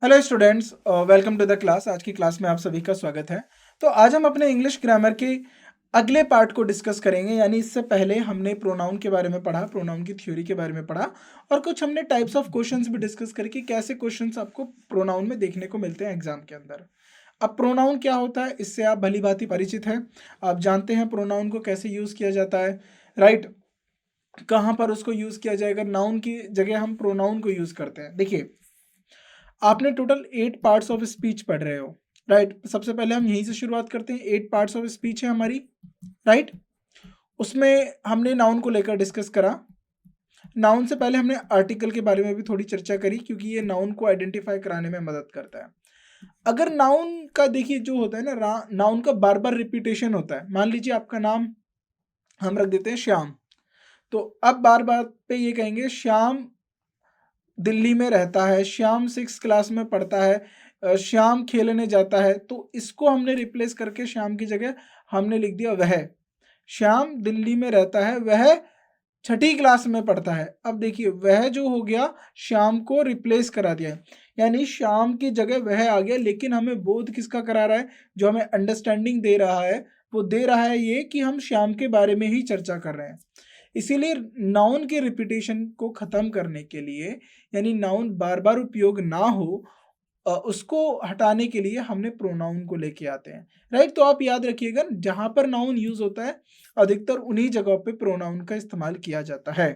Hello students, welcome to the class. आज की class में आप सभी का स्वागत है। तो आज हम अपने इंग्लिश ग्रामर के अगले पार्ट को डिस्कस करेंगे। यानी इससे पहले हमने प्रोनाउन के बारे में पढ़ा, प्रोनाउन की थ्योरी के बारे में पढ़ा और कुछ हमने टाइप्स ऑफ क्वेश्चंस भी डिस्कस करके कैसे क्वेश्चंस आपको प्रोनाउन में देखने को मिलते हैं एग्जाम के अंदर। अब प्रोनाउन क्या होता है, इससे आप भली भांति परिचित हैं। आप जानते हैं प्रोनाउन को कैसे यूज किया जाता है, राइट। कहाँ पर उसको यूज किया जाएगा, नाउन की जगह हम प्रोनाउन को यूज करते हैं। देखिए, आपने टोटल 8 पार्ट्स ऑफ स्पीच पढ़ रहे हो, राइट। सबसे पहले हम यहीं से शुरुआत करते हैं। 8 पार्ट्स ऑफ स्पीच है हमारी, राइट। उसमें हमने नाउन को लेकर डिस्कस करा। नाउन से पहले हमने आर्टिकल के बारे में भी थोड़ी चर्चा करी, क्योंकि ये नाउन को आइडेंटिफाई कराने में मदद करता है। अगर नाउन का देखिए जो होता है ना, नाउन का बार बार रिपीटेशन होता है। मान लीजिए आपका नाम हम रख देते हैं श्याम, तो अब बार बार पे ये कहेंगे श्याम दिल्ली में रहता है, श्याम 6 क्लास में पढ़ता है, श्याम खेलने जाता है। तो इसको हमने रिप्लेस करके श्याम की जगह हमने लिख दिया वह। श्याम दिल्ली में रहता है, वह छठी क्लास में पढ़ता है। अब देखिए, वह जो हो गया श्याम को रिप्लेस करा दिया है, यानी श्याम की जगह वह आ गया। लेकिन हमें बोध किसका करा रहा है, जो हमें अंडरस्टैंडिंग दे रहा है वो दे रहा है ये कि हम श्याम के बारे में ही चर्चा कर रहे हैं। इसीलिए नाउन के रिपीटेशन को खत्म करने के लिए, यानी नाउन बार बार उपयोग ना हो, उसको हटाने के लिए हमने प्रोनाउन को लेके आते हैं, राइट। तो आप याद रखिएगा, जहां पर नाउन यूज होता है अधिकतर उन्हीं जगहों पे प्रोनाउन का इस्तेमाल किया जाता है।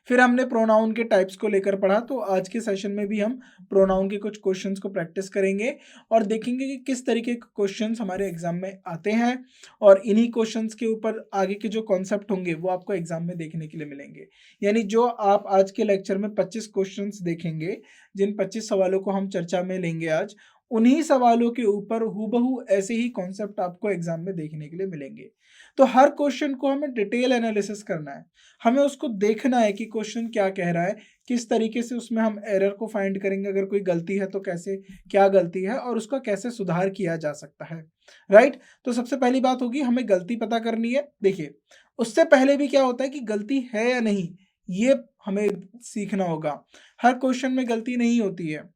फिर हमने प्रोनाउन के टाइप्स को लेकर पढ़ा। तो आज के सेशन में भी हम प्रोनाउन के कुछ क्वेश्चंस को प्रैक्टिस करेंगे और देखेंगे कि किस तरीके के क्वेश्चंस हमारे एग्जाम में आते हैं, और इन्हीं क्वेश्चंस के ऊपर आगे के जो कॉन्सेप्ट होंगे वो आपको एग्जाम में देखने के लिए मिलेंगे। यानी जो आप आज के लेक्चर में 25 क्वेश्चंस देखेंगे, जिन 25 सवालों को हम चर्चा में लेंगे आज, उन्हीं सवालों के ऊपर हूबहू ऐसे ही कॉन्सेप्ट आपको एग्जाम में देखने के लिए मिलेंगे। तो हर क्वेश्चन को हमें डिटेल एनालिसिस करना है, हमें उसको देखना है कि क्वेश्चन क्या कह रहा है, किस तरीके से उसमें हम एरर को फाइंड करेंगे, अगर कोई गलती है तो कैसे, क्या गलती है और उसका कैसे सुधार किया जा सकता है, राइट। तो सबसे पहली बात होगी, हमें गलती पता करनी है। देखिए, उससे पहले भी क्या होता है कि गलती है या नहीं, ये हमें सीखना होगा। हर क्वेश्चन में गलती नहीं होती है,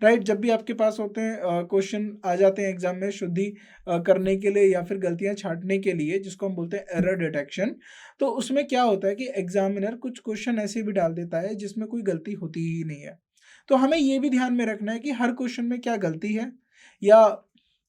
राइट। जब भी आपके पास होते हैं क्वेश्चन आ जाते हैं एग्जाम में शुद्धि करने के लिए या फिर गलतियां छांटने के लिए, जिसको हम बोलते हैं एरर डिटेक्शन, तो उसमें क्या होता है कि एग्जामिनर कुछ क्वेश्चन ऐसे भी डाल देता है जिसमें कोई गलती होती ही नहीं है। तो हमें ये भी ध्यान में रखना है कि हर क्वेश्चन में क्या गलती है या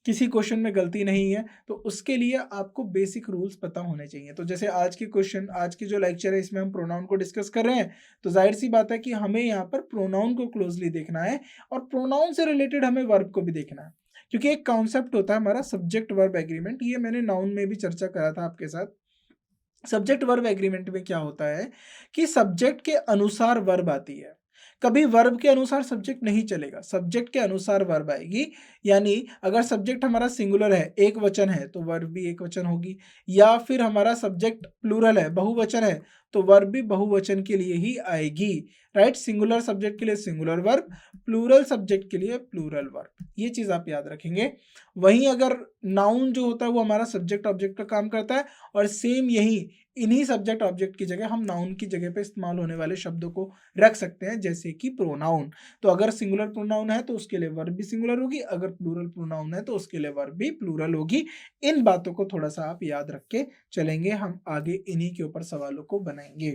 किसी क्वेश्चन में गलती नहीं है। तो उसके लिए आपको बेसिक रूल्स पता होने चाहिए। तो जैसे आज की क्वेश्चन, आज की जो लेक्चर है, इसमें हम प्रोनाउन को डिस्कस कर रहे हैं, तो जाहिर सी बात है कि हमें यहाँ पर प्रोनाउन को क्लोजली देखना है और प्रोनाउन से रिलेटेड हमें वर्ब को भी देखना है। क्योंकि एक कॉन्सेप्ट होता है हमारा सब्जेक्ट वर्ब एग्रीमेंट, ये मैंने नाउन में भी चर्चा करा था आपके साथ। सब्जेक्ट वर्ब एग्रीमेंट में क्या होता है कि सब्जेक्ट के अनुसार वर्ब आती है, कभी वर्ब के अनुसार सब्जेक्ट नहीं चलेगा, सब्जेक्ट के अनुसार वर्ब आएगी। यानी अगर सब्जेक्ट हमारा सिंगुलर है, एक वचन है, तो वर्ब भी एक वचन होगी, या फिर हमारा सब्जेक्ट प्लूरल है, बहुवचन है, तो वर्ब भी बहुवचन के लिए ही आएगी, राइट। सिंगुलर सब्जेक्ट के लिए सिंगुलर वर्ब, प्लूरल सब्जेक्ट के लिए प्लूरल वर्ब, ये चीज आप याद रखेंगे। वहीं अगर नाउन जो होता है वो हमारा सब्जेक्ट ऑब्जेक्ट का काम करता है, और सेम यही इन्हीं सब्जेक्ट ऑब्जेक्ट की जगह हम नाउन की जगह पे इस्तेमाल होने वाले शब्दों को रख सकते हैं, जैसे कि प्रोनाउन। तो अगर सिंगुलर प्रोनाउन है तो उसके लिए वर्ब भी सिंगुलर होगी, अगर प्लूरल प्रोनाउन है तो उसके लिए वर्ब भी प्लूरल होगी। इन बातों को थोड़ा सा आप याद रख के चलेंगे, हम आगे इन्हीं के ऊपर सवालों को बनाएंगे।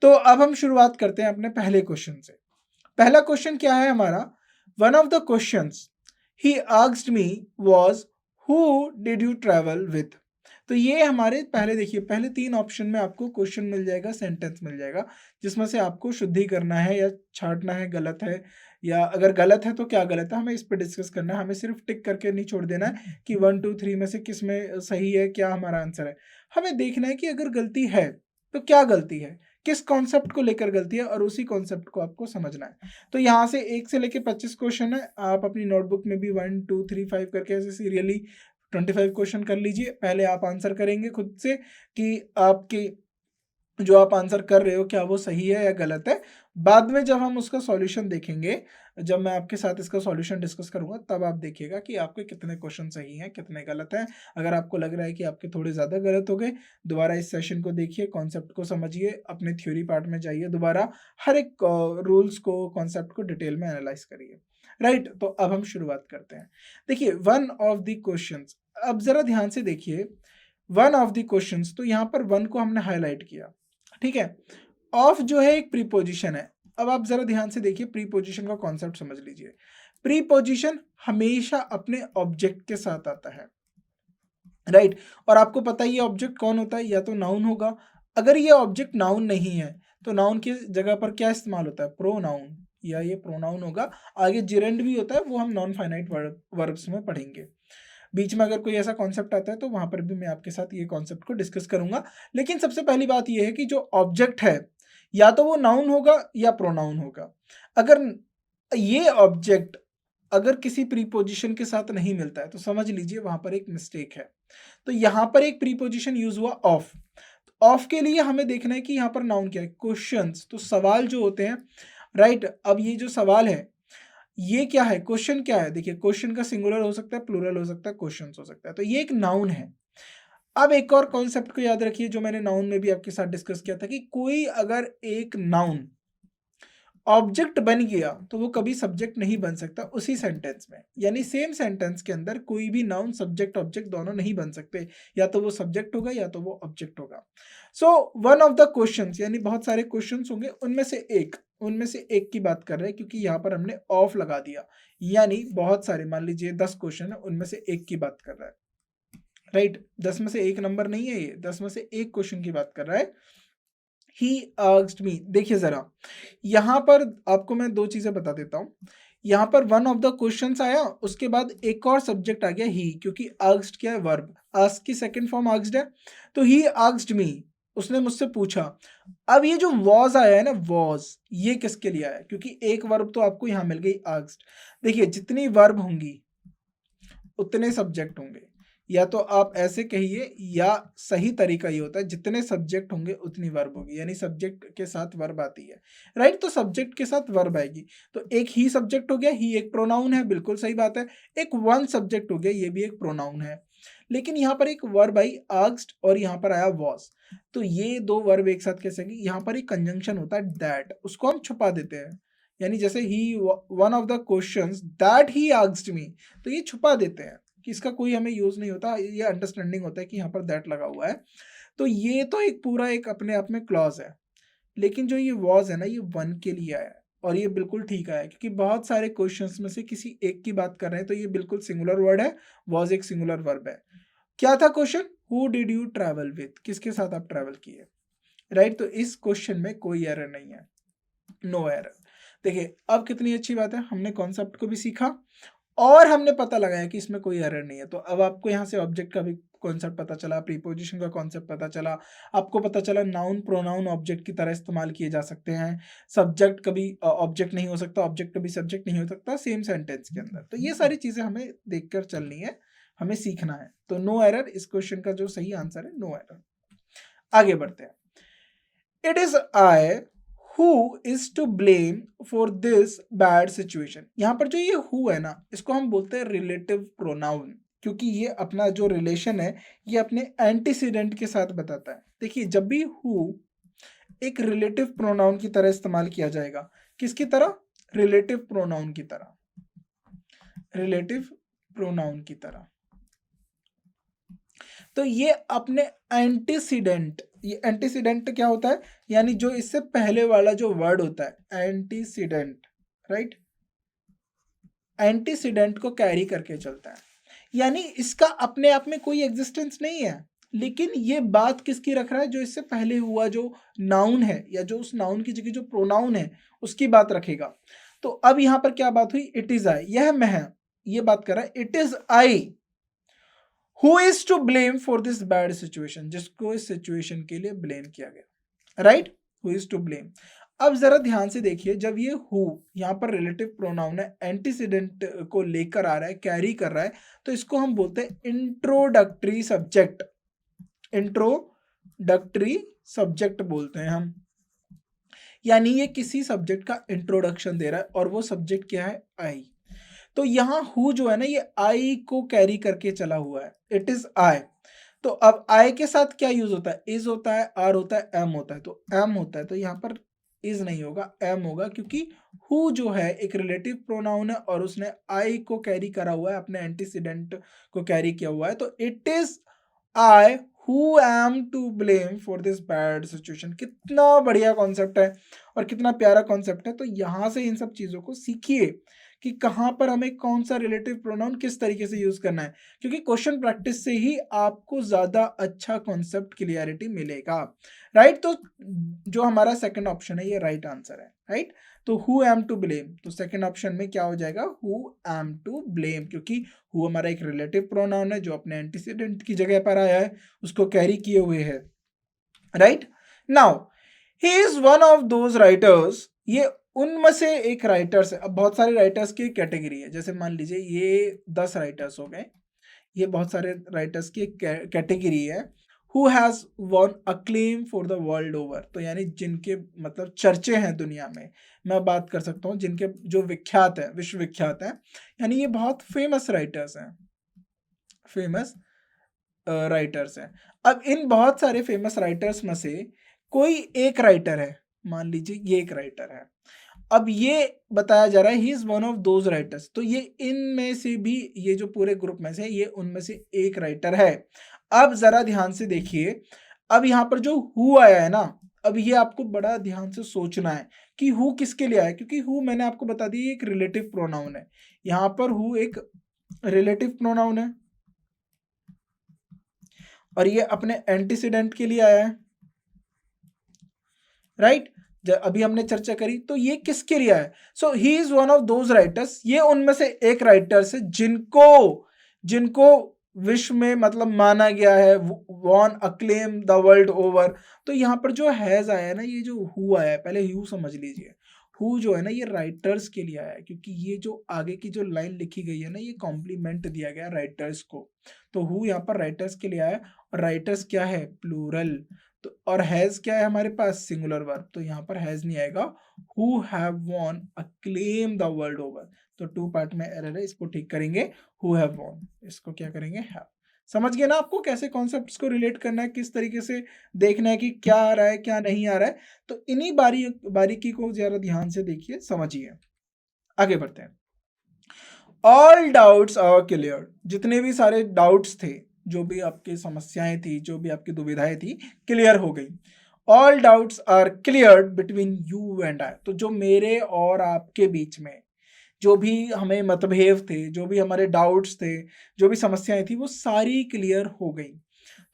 तो अब हम शुरुआत करते हैं अपने पहले क्वेश्चन से। पहला क्वेश्चन क्या है हमारा, one of the questions he asked me was who did you travel with. तो ये हमारे पहले, देखिए पहले 3 ऑप्शन में आपको क्वेश्चन मिल जाएगा, सेंटेंस मिल जाएगा, जिसमें से आपको शुद्धि करना है या छांटना है, गलत है या अगर गलत है तो क्या गलत है, हमें इस पे डिस्कस करना है। हमें सिर्फ टिक करके नहीं छोड़ देना है कि 1 2 3 में से किस में सही है, क्या हमारा आंसर है। हमें देखना है कि अगर गलती है तो क्या गलती है, किस कॉन्सेप्ट को लेकर गलती है, और उसी कॉन्सेप्ट को आपको समझना है। तो यहाँ से 1 से लेके 25 क्वेश्चन है, आप अपनी नोटबुक में भी 1 2 3 5 करके ऐसे सीरियली 25 क्वेश्चन कर लीजिए। पहले आप आंसर करेंगे खुद से कि आपकी जो आप आंसर कर रहे हो क्या वो सही है या गलत है। बाद में जब हम उसका सॉल्यूशन देखेंगे, जब मैं आपके साथ इसका सॉल्यूशन डिस्कस करूंगा, तब आप देखिएगा कि आपके कितने क्वेश्चन सही हैं, कितने गलत हैं। अगर आपको लग रहा है कि आपके थोड़े ज़्यादा गलत हो गए, दोबारा इस सेशन को देखिए, कॉन्सेप्ट को समझिए, अपने थ्योरी पार्ट में जाइए, दोबारा हर एक रूल्स को, कॉन्सेप्ट को डिटेल में एनालाइज करिए। राइट, तो अब हम शुरुआत करते हैं। देखिए, वन ऑफ द क्वेश्चंस, अब जरा ध्यान से देखिए, वन ऑफ द क्वेश्चंस, तो यहाँ पर वन को हमने हाईलाइट किया, ठीक है। ऑफ जो है एक प्रीपोजिशन है। अब आप जरा ध्यान से देखिए, प्रीपोजिशन का कॉन्सेप्ट समझ लीजिए। प्रीपोजिशन हमेशा अपने ऑब्जेक्ट के साथ आता है, राइट। और आपको पता ही है ऑब्जेक्ट कौन होता है, या तो नाउन होगा। अगर ये ऑब्जेक्ट नाउन नहीं है तो नाउन की जगह पर क्या इस्तेमाल होता है, प्रोनाउन, या ये प्रोनाउन होगा। आगे जिरेंड भी होता है, वो हम नॉन फाइनाइट वर्ब्स में पढ़ेंगे। बीच में अगर कोई ऐसा कॉन्सेप्ट आता है तो वहां पर भी मैं आपके साथ ये कॉन्सेप्ट को डिस्कस करूंगा। लेकिन सबसे पहली बात ये है कि जो ऑब्जेक्ट है, या तो वो नाउन होगा या प्रोनाउन होगा। अगर ये ऑब्जेक्ट अगर किसी प्रीपोजिशन के साथ नहीं मिलता है तो समझ लीजिए वहां पर एक मिस्टेक है। तो यहां पर एक प्रीपोजिशन यूज हुआ ऑफ। ऑफ के लिए हमें देखना है कि यहाँ पर नाउन क्या है, क्वेश्चंस, तो सवाल जो होते हैं, राइट। अब ये जो सवाल है ये क्या है, क्वेश्चन क्या है। देखिए, क्वेश्चन का सिंगुलर हो सकता है, प्लूरल हो सकता है, क्वेश्चन हो सकता है, तो ये एक नाउन है। अब एक और कॉन्सेप्ट को याद रखिए जो मैंने नाउन में भी आपके साथ डिस्कस किया था, कि कोई अगर एक नाउन ऑब्जेक्ट बन गया तो वो कभी सब्जेक्ट नहीं बन सकता उसी सेंटेंस में। यानी सेम सेंटेंस के अंदर कोई भी नाउन सब्जेक्ट ऑब्जेक्ट दोनों नहीं बन सकते, या तो वो सब्जेक्ट होगा या तो वो ऑब्जेक्ट होगा। So one of the questions, यानी बहुत सारे क्वेश्चंस होंगे, उनमें से एक की बात कर रहे हैं, क्योंकि यहाँ पर हमने ऑफ लगा दिया। यानी बहुत सारे, मान लीजिए 10 क्वेश्चन है, उनमें से एक की बात कर रहा है, राइट। 10 में से एक नंबर नहीं है, ये 10 में से एक क्वेश्चन की बात कर रहा है। ही आस्क्ड मी, देखिए जरा, यहां पर आपको मैं दो चीजें बता देता हूं। यहां पर वन ऑफ द क्वेश्चंस आया, उसके बाद एक और सब्जेक्ट आ गया ही, क्योंकि आस्क्ड क्या है, वर्ब। आस्क की सेकंड फॉर्म आस्क्ड है, तो ही आस्क्ड मी, उसने मुझसे पूछा। अब ये जो वॉज आया है ना, वॉज, ये किसके लिए आया, क्योंकि एक वर्ब तो आपको यहां मिल गई, आस्क्ड। देखिए, जितनी वर्ब होंगी उतने सब्जेक्ट होंगे, या तो आप ऐसे कहिए, या सही तरीका ये होता है, जितने सब्जेक्ट होंगे उतनी वर्ब होगी, यानी सब्जेक्ट के साथ वर्ब आती है, राइट। तो सब्जेक्ट के साथ वर्ब आएगी, तो एक ही सब्जेक्ट हो गया, ही एक प्रोनाउन है, बिल्कुल सही बात है। एक वन सब्जेक्ट हो गया, ये भी एक प्रोनाउन है। लेकिन यहाँ पर एक वर्ब आई आस्क्ड, और यहाँ पर आया वॉज, तो ये दो वर्ब एक साथ कैसे आएंगे। यहाँ पर एक कंजंक्शन होता है दैट, उसको हम छुपा देते हैं। यानी जैसे ही one of the questions that he asked me, तो ये छुपा देते हैं कि इसका कोई हमें यूज नहीं होता, ये अंडरस्टैंडिंग होता है कि यहाँ पर दैट लगा हुआ है। तो ये तो एक पूरा एक अपने आप में क्लॉज है। लेकिन जो ये वॉज है ना, ये वन के लिए आया है, और ये बिल्कुल ठीक आया है, क्योंकि बहुत सारे क्वेश्चंस में से किसी एक की बात कर रहे हैं, तो ये बिल्कुल सिंगुलर वर्ड है, वॉज एक सिंगुलर वर्ब है। क्या था question, who did you travel with, किसके साथ आप ट्रैवल किए, राइट। तो इस क्वेश्चन में कोई एरर नहीं है, नो एरर। देखिए, अब कितनी अच्छी बात है, हमने कॉन्सेप्ट को भी सीखा और हमने पता लगाया कि इसमें कोई एरर नहीं है। तो अब आपको यहाँ से ऑब्जेक्ट का भी कॉन्सेप्ट पता चला, प्रीपोजिशन का कॉन्सेप्ट पता चला, आपको पता चला नाउन प्रोनाउन ऑब्जेक्ट की तरह इस्तेमाल किए जा सकते हैं। सब्जेक्ट कभी ऑब्जेक्ट नहीं हो सकता, ऑब्जेक्ट कभी सब्जेक्ट नहीं हो सकता सेम सेंटेंस के अंदर। तो ये सारी चीजें हमें देखकर चलनी है, हमें सीखना है। तो नो एरर, इस क्वेश्चन का जो सही आंसर है नो एरर। आगे बढ़ते हैं। It is I who is to blame for this bad situation. यहां पर जो ये हु है ना, इसको हम बोलते हैं रिलेटिव प्रोनाउन, क्योंकि ये अपना जो रिलेशन है ये अपने एंटीसीडेंट के साथ बताता है। देखिए, जब भी हु एक रिलेटिव प्रोनाउन की तरह इस्तेमाल किया जाएगा, किसकी तरह, रिलेटिव प्रोनाउन की तरह, रिलेटिव प्रोनाउन की तरह, तो ये अपने एंटीसीडेंट, ये एंटीसीडेंट क्या होता है, यानी जो इससे पहले वाला जो वर्ड होता है एंटीसीडेंट, राइट, एंटीसीडेंट को कैरी करके चलता है। यानी इसका अपने आप में कोई एग्जिस्टेंस नहीं है, लेकिन ये बात किसकी रख रहा है, जो इससे पहले हुआ जो नाउन है, या जो उस नाउन की जगह जो प्रोनाउन है उसकी बात रखेगा। तो अब यहां पर क्या बात हुई, इट इज आई, यह मैं, ये बात कर रहा है, it is I who is to blame for this bad situation, जिसको इस सिचुएशन के लिए ब्लेम किया गया, right, who is to blame. अब जरा ध्यान से देखिए, जब ये हु यहाँ पर रिलेटिव प्रोनाउन है, एंटीसीडेंट को लेकर आ रहा है, कैरी कर रहा है, तो इसको हम बोलते हैं इंट्रोडक्टरी सब्जेक्ट, इंट्रोडक्टरी सब्जेक्ट बोलते हैं हम, यानी ये किसी सब्जेक्ट का इंट्रोडक्शन दे रहा है और वो सब्जेक्ट क्या है, आई। तो यहाँ हु जो है ना ये आई को कैरी करके चला हुआ है, इट इज आई। तो अब आई के साथ क्या यूज होता है, इज होता है, आर होता है, एम होता है। तो एम होता है तो यहाँ पर इज नहीं होगा, एम होगा, क्योंकि हु जो है एक रिलेटिव प्रोनाउन है और उसने आई को कैरी करा हुआ है, अपने एंटीसीडेंट को कैरी किया हुआ है। तो it is I who am to blame for this bad situation. कितना बढ़िया कॉन्सेप्ट है और कितना प्यारा कॉन्सेप्ट है। तो यहाँ से इन सब चीजों को सीखिए कि कहाँ पर हमें कौन सा रिलेटिव प्रोनाउन किस तरीके से यूज करना है, क्योंकि क्वेश्चन प्रैक्टिस से ही आपको ज्यादा अच्छा कॉन्सेप्ट क्लियरिटी मिलेगा। राइट, तो जो हमारा सेकंड ऑप्शन है ये राइट आंसर है। राइट, तो हु एम टू ब्लेम, तो सेकंड ऑप्शन में क्या हो जाएगा, हु एम टू ब्लेम, क्योंकि हु हमारा एक रिलेटिव प्रोनाउन है जो अपने एंटीसीडेंट की जगह पर आया है, उसको कैरी किए हुए है। Right, now he is one of those writers, ये उनमें से एक राइटर्स है। अब बहुत सारे राइटर्स की कैटेगरी है, जैसे मान लीजिए ये 10 राइटर्स हो गए, ये बहुत सारे राइटर्स की एक कैटेगरी है। Who has one acclaim for the world over, तो यानी जिनके मतलब चर्चे हैं दुनिया में, मैं बात कर सकता हूँ जिनके जो विख्यात है, विश्वविख्यात है, यानी ये बहुत फेमस राइटर्स हैं, फेमस राइटर्स हैं। अब इन बहुत सारे फेमस राइटर्स में से कोई एक राइटर है, मान लीजिए ये एक राइटर है। अब ये बताया जा रहा है ही is one of those writers, तो ये इनमें से भी, ये जो पूरे ग्रुप में से ये उनमें से एक राइटर है। अब जरा ध्यान से देखिए, अब यहाँ पर जो हु आया है ना, अब ये आपको बड़ा ध्यान से सोचना है कि हु किसके लिए आया है, क्योंकि हु मैंने आपको बता दी एक रिलेटिव प्रोनाउन है। यहाँ पर हु एक रिलेटिव प्रोनाउन है और ये अपने एंटीसीडेंट के लिए आया है। राइट, अभी हमने चर्चा करी, तो ये किसके लिए है, so he is one of those writers, ये उनमें से एक राइटर्स है जिनको जिनको विश्व में मतलब माना गया है, won acclaim the world over. तो यहाँ पर जो हैज आया है ना, ये जो हु आया है, पहले हु समझ लीजिए, हु जो है ना ये राइटर्स के लिए आया है, क्योंकि ये जो आगे की जो लाइन लिखी गई है ना, ये कॉम्प्लीमेंट दिया गया राइटर्स को। तो हु यहाँ पर राइटर्स के लिए आया है, और राइटर्स क्या है, प्लूरल। तो और हैज क्या है हमारे पास, सिंगुलर वर्ब, तो यहाँ पर हैज नहीं आएगा, who have von acclaim the world over. तो टू पार्ट में एरर है, इसको ठीक करेंगे, हु हैव वॉन, इसको क्या करेंगे, हैव। समझ गए ना आपको कैसे कॉन्सेप्ट्स को रिलेट करना है, किस तरीके से देखना है कि क्या आ रहा है क्या नहीं आ रहा है। तो इन्हीं बारीकी को जरा ध्यान से देखिए, समझिए। आगे बढ़ते हैं। ऑल डाउट्स आर क्लियर, जितने भी सारे डाउट्स थे, जो भी आपकी समस्याएं थी, जो भी आपकी दुविधाएं थी, क्लियर हो गई। All doubts are cleared between you and I, तो जो मेरे और आपके बीच में जो भी हमें मतभेद थे, जो भी हमारे डाउट्स थे, जो भी समस्याएं थी, वो सारी क्लियर हो गई।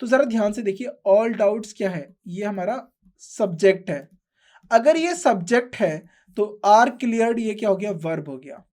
तो जरा ध्यान से देखिए, ऑल डाउट्स क्या है, ये हमारा सब्जेक्ट है। अगर ये सब्जेक्ट है तो आर क्लियर्ड, ये क्या हो गया, वर्ब हो गया।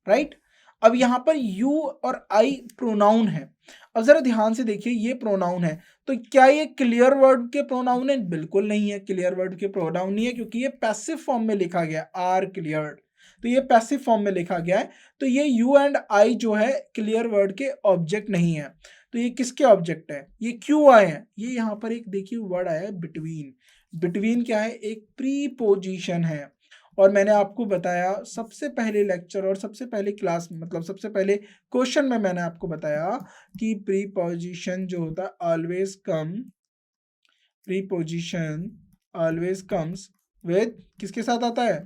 राइट, अब यहां पर यू और आई प्रोनाउन है। अब जरा ध्यान से देखिए, ये प्रोनाउन है, तो क्या ये क्लियर वर्ड के प्रोनाउन है, बिल्कुल नहीं है, क्लियर वर्ड के प्रोनाउन नहीं है, क्योंकि ये पैसिव फॉर्म में लिखा गया, आर क्लियर्ड, तो ये पैसिव फॉर्म में लिखा गया है। तो ये यू एंड आई जो है क्लियर वर्ड के ऑब्जेक्ट नहीं है। तो ये किसके ऑब्जेक्ट है, ये क्यों आए हैं, ये यहाँ पर एक देखिए वर्ड आया है बिटवीन। बिटवीन क्या है, एक प्रीपोजिशन है। और मैंने आपको बताया सबसे पहले लेक्चर और सबसे पहले क्लास, मतलब सबसे पहले क्वेश्चन में मैंने आपको बताया कि प्रीपोजिशन जो होता है always come, preposition always comes with, किसके साथ आता है,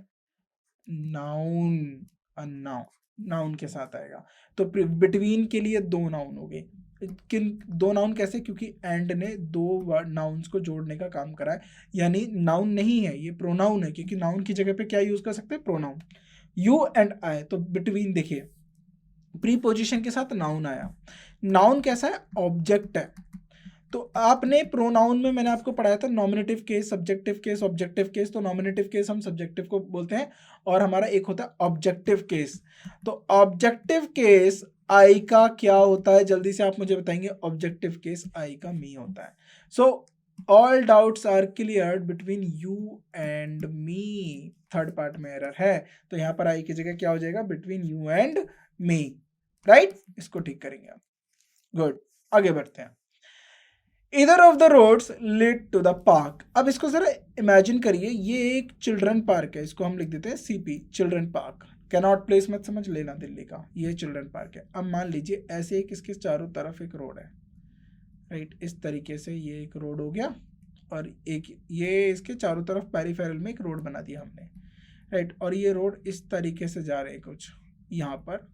नाउन, नाउन, नाउन के साथ आएगा। तो बिटवीन के लिए दो नाउन हो गए। किन दो नाउन कैसे, क्योंकि एंड ने दो नाउन्स को जोड़ने का काम करा है, यानी नाउन नहीं है, ये प्रोनाउन है, क्योंकि नाउन की जगह पे क्या यूज कर सकते हैं, प्रोनाउन। यू एंड आई, तो बिटवीन देखिए प्रीपोजिशन के साथ नाउन आया। नाउन कैसा है, ऑब्जेक्ट है। तो आपने प्रोनाउन में मैंने आपको पढ़ाया था nominative case, subjective case, objective case. तो नॉमिनेटिव केस हम सब्जेक्टिव को बोलते हैं और हमारा एक होता है ऑब्जेक्टिव केस। तो ऑब्जेक्टिव केस आई का क्या होता है, जल्दी से आप मुझे बताएंगे, ऑब्जेक्टिव केस आई का मी होता है। So all doubts are cleared between you and me, third part में एरर है, तो यहाँ पर आई की जगह क्या हो जाएगा, between you and me. Right, इसको ठीक करेंगे आप। गुड, आगे बढ़ते हैं। Either of the roads lead to the park. अब इसको जरा इमेजिन करिए, ये एक चिल्ड्रन पार्क है, इसको हम लिख देते हैं CP, children park. Cannot place मत समझ लेना दिल्ली का, ये चिल्ड्रन पार्क है। अब मान लीजिए ऐसे एक इसके चारों तरफ एक रोड है, राइट, इस तरीके से ये एक रोड हो गया, और एक ये इसके चारों तरफ पेरिफेरल में एक रोड बना दिया हमने, राइट। और ये रोड इस तरीके से जा रहे हैं कुछ, यहाँ पर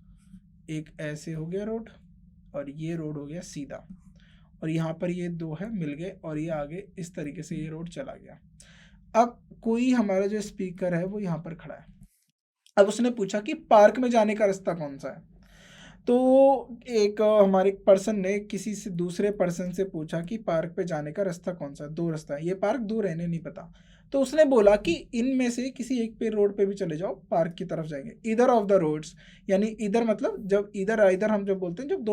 एक ऐसे हो गया रोड, और ये रोड हो गया सीधा, और यहाँ पर ये दो है मिल गए, और ये आगे इस तरीके से ये रोड चला गया। अब कोई हमारा जो स्पीकर है वो यहाँ पर खड़ा है। अब उसने पूछा कि पार्क में जाने का रास्ता कौन सा है। तो एक हमारे पर्सन ने किसी से दूसरे पर्सन से पूछा कि पार्क पे जाने का रास्ता कौन सा है। दो रास्ता है, ये पार्क दूर है, इन्हें नहीं पता। तो उसने बोला कि इनमें से किसी एक पे रोड पे भी चले जाओ, पार्क की तरफ जाएंगे। इधर ऑफ द रोड्स, यानी इधर मतलब जब इधर हम जब बोलते हैं, जब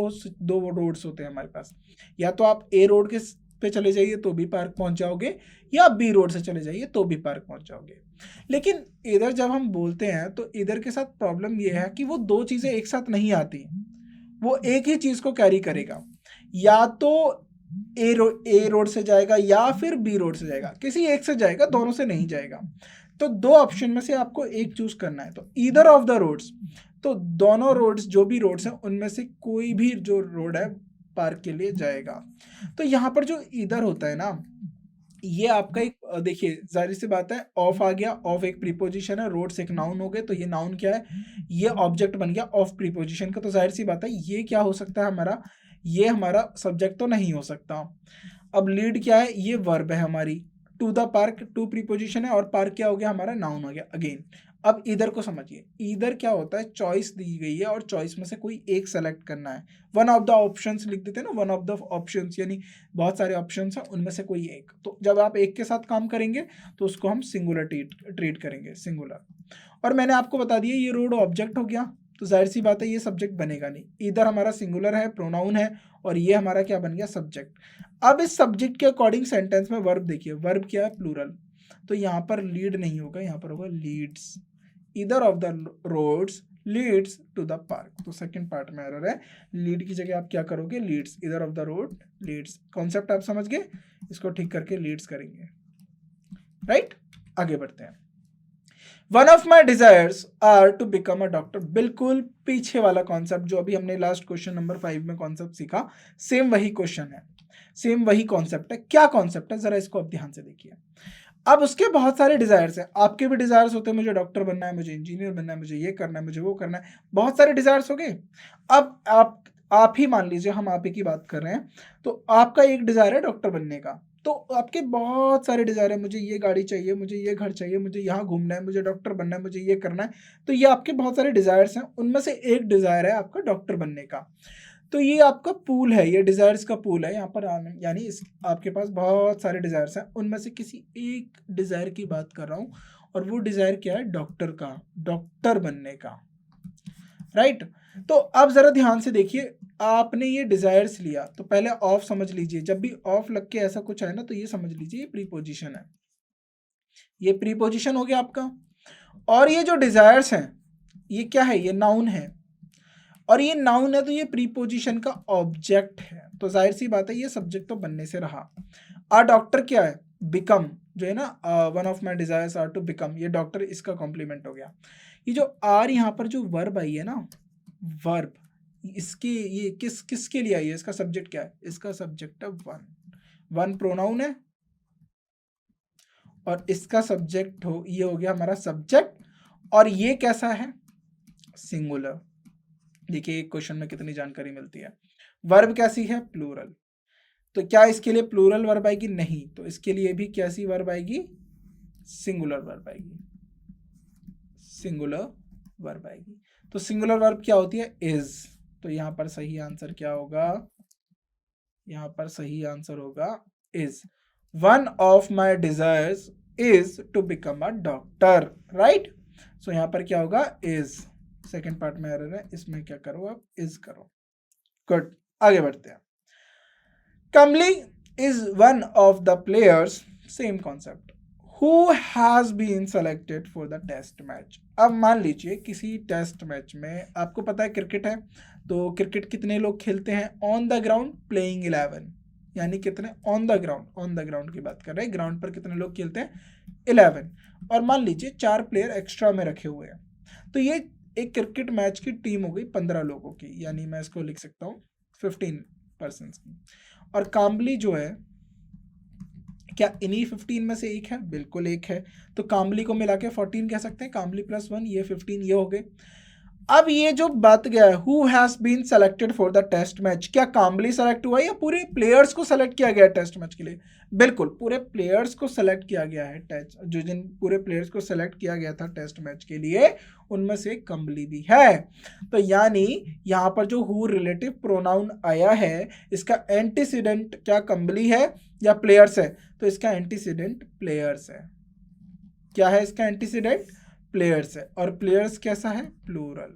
दो रोड्स होते हैं हमारे पास, या तो आप ए रोड के पे चले जाइए तो भी पार्क पहुंच जाओगे, या बी रोड से चले जाइए तो भी पार्क पहुंच जाओगे। लेकिन इधर जब हम बोलते हैं तो इधर के साथ प्रॉब्लम ये है कि वो दो चीज़ें एक साथ नहीं आती, वो एक ही चीज़ को कैरी करेगा, या तो ए रोड से जाएगा या फिर बी रोड से जाएगा, किसी एक से जाएगा, दोनों से नहीं जाएगा। तो दो ऑप्शन में से आपको एक चूज करना है। तो ईदर ऑफ द रोड्स, तो दोनों रोड्स, जो भी रोड्स हैं उनमें से कोई भी जो रोड है पार्क के लिए जाएगा। तो यहाँ पर जो इधर होता है ना, ये आपका एक देखिए जाहिर सी बात है, ऑफ आ गया, ऑफ एक प्रीपोजिशन है, रोड्स एक नाउन हो गए, तो ये नाउन क्या है, ये ऑब्जेक्ट बन गया ऑफ प्रीपोजिशन का। तो जाहिर सी बात है ये क्या हो सकता है हमारा, ये हमारा सब्जेक्ट तो नहीं हो सकता। अब लीड क्या है, ये वर्ब है हमारी, to the park to preposition है, और पार्क क्या हो गया हमारा, नाउन हो गया अगेन। अब इधर को समझिए, इधर क्या होता है, चॉइस दी गई है और चॉइस में से कोई एक सेलेक्ट करना है। वन ऑफ द ऑप्शंस लिख देते हैं ना, वन ऑफ द ऑप्शंस, यानी बहुत सारे ऑप्शंस हैं, उनमें से कोई एक। तो जब आप एक के साथ काम करेंगे तो उसको हम सिंगुलर ट्रीट करेंगे, सिंगुलर। और मैंने आपको बता दिया ये रोड ऑब्जेक्ट हो गया, तो जाहिर सी बात है ये सब्जेक्ट बनेगा नहीं। इधर हमारा सिंगुलर है, प्रोनाउन है, और ये हमारा क्या बन गया, सब्जेक्ट। अब इस सब्जेक्ट के अकॉर्डिंग सेंटेंस में वर्ब देखिए, वर्ब क्या है, प्लूरल, तो यहाँ पर लीड नहीं होगा, यहाँ पर होगा leads. Either of the roads leads to the park, तो सेकंड पार्ट में एरर है, लीड की जगह आप क्या करोगे, leads. Either of the road leads, concept आप समझ गए, इसको ठीक करके लीड्स करेंगे, राइट। आगे बढ़ते हैं। One of my desires are to become a doctor, बिल्कुल पीछे वाला कॉन्सेप्ट जो अभी हमने लास्ट क्वेश्चन नंबर 5 में कॉन्सेप्ट सीखा, सेम वही क्वेश्चन है, सेम वही कॉन्सेप्ट है। क्या कॉन्सेप्ट है जरा इसको अब ध्यान से देखिए। अब उसके बहुत सारे डिजायर्स हैं, आपके भी डिजायर्स होते हैं, मुझे डॉक्टर बनना है, मुझे इंजीनियर बनना है, मुझे ये करना है, मुझे वो करना है, बहुत सारे डिजायर्स हो गए। अब आप ही मान लीजिए, हम आप ही की बात कर रहे हैं, तो आपका एक डिजायर है डॉक्टर बनने का, तो आपके बहुत सारे डिजायर है, मुझे ये गाड़ी चाहिए, मुझे ये घर चाहिए, मुझे यहाँ घूमना है, मुझे डॉक्टर बनना है, मुझे ये करना है। तो ये आपके बहुत सारे डिजायर्स हैं, उनमें से एक डिजायर है आपका डॉक्टर बनने का। तो ये आपका पूल है, ये डिजायर्स का पूल है यहाँ पर, यानी इस आपके पास बहुत सारे डिजायर्स हैं, उनमें से किसी एक डिजायर की बात कर रहा हूँ, और वो डिजायर क्या है, डॉक्टर का, डॉक्टर बनने का, राइट। तो अब जरा ध्यान से देखिए, आपने ये डिजायर्स लिया, तो पहले ऑफ समझ लीजिए, जब भी ऑफ लग के ऐसा कुछ है ना, तो ये समझ लीजिए ये प्रीपोजिशन है, ये प्रीपोजिशन हो गया आपका। और ये जो डिजायर्स हैं ये क्या है, ये नाउन है, और ये नाउन है तो ये प्रीपोजिशन का ऑब्जेक्ट है, तो जाहिर सी बात है ये सब्जेक्ट तो बनने से रहा। आ डॉक्टर क्या है, बिकम, जो है ना, one of my desires are to become, ये डॉक्टर इसका कॉम्प्लीमेंट हो गया। ये जो आर यहाँ पर जो वर्ब आई है ना, वर्ब, इसके ये किसके लिए आई है, इसका सब्जेक्ट क्या है, इसका सब्जेक्ट है वन, वन प्रोनाउन है, और इसका सब्जेक्ट ये हो गया हमारा सब्जेक्ट, और ये कैसा है, सिंगुलर। देखिए एक क्वेश्चन में कितनी जानकारी मिलती है। वर्ब कैसी है, प्लूरल, तो क्या इसके लिए प्लूरल वर्ब आएगी, नहीं, तो इसके लिए भी कैसी वर्ब आएगी, सिंगुलर वर्ब आएगी, सिंगुलर वर्ब आएगी। तो सिंगुलर वर्ब क्या होती है, इज, तो यहां पर सही आंसर क्या होगा, यहां पर सही आंसर होगा is. One of my desires is to become a doctor, right. So यहां पर क्या होगा, इज। सेकेंड पार्ट में एरर है, इसमें क्या करो आप, इज करो, गुड। आगे बढ़ते हैं। Kambli is one of the players, same concept, who has been selected for the test match. अब मान लीजिए किसी टेस्ट मैच में, आपको पता है क्रिकेट है, तो क्रिकेट कितने लोग खेलते हैं, ऑन द ग्राउंड प्लेइंग 11, यानी कितने, ऑन द ग्राउंड की बात कर रहे हैं, ग्राउंड पर कितने लोग खेलते हैं, 11। और मान लीजिए 4 प्लेयर एक्स्ट्रा में रखे हुए हैं, तो ये एक क्रिकेट मैच की टीम हो गई 15 लोगों की, यानी मैं इसको लिख सकता हूँ 15 पर्सन्स की। और काम्बली जो है, क्या इन्हीं 15 में से एक है, बिल्कुल एक है, तो काम्बली को मिला के 14 कह सकते हैं, काम्बली प्लस 1 ये 15 ये हो गए। अब ये जो बात गया है, who has been selected for the test match, क्या काम्बली सेलेक्ट हुआ या पूरे प्लेयर्स को सेलेक्ट किया गया टेस्ट मैच के लिए, बिल्कुल पूरे प्लेयर्स को सेलेक्ट किया गया है, टेस्ट जो जिन पूरे प्लेयर्स को सेलेक्ट किया गया था टेस्ट मैच के लिए उनमें से काम्बली भी है। तो यानी यहाँ पर जो हु रिलेटिव प्रोनाउन आया है, इसका एंटीसीडेंट क्या काम्बली है या प्लेयर्स है, तो इसका एंटीसीडेंट प्लेयर्स है। क्या है इसका एंटीसीडेंट, प्लेयर्स है, और प्लेयर्स कैसा है, प्लूरल।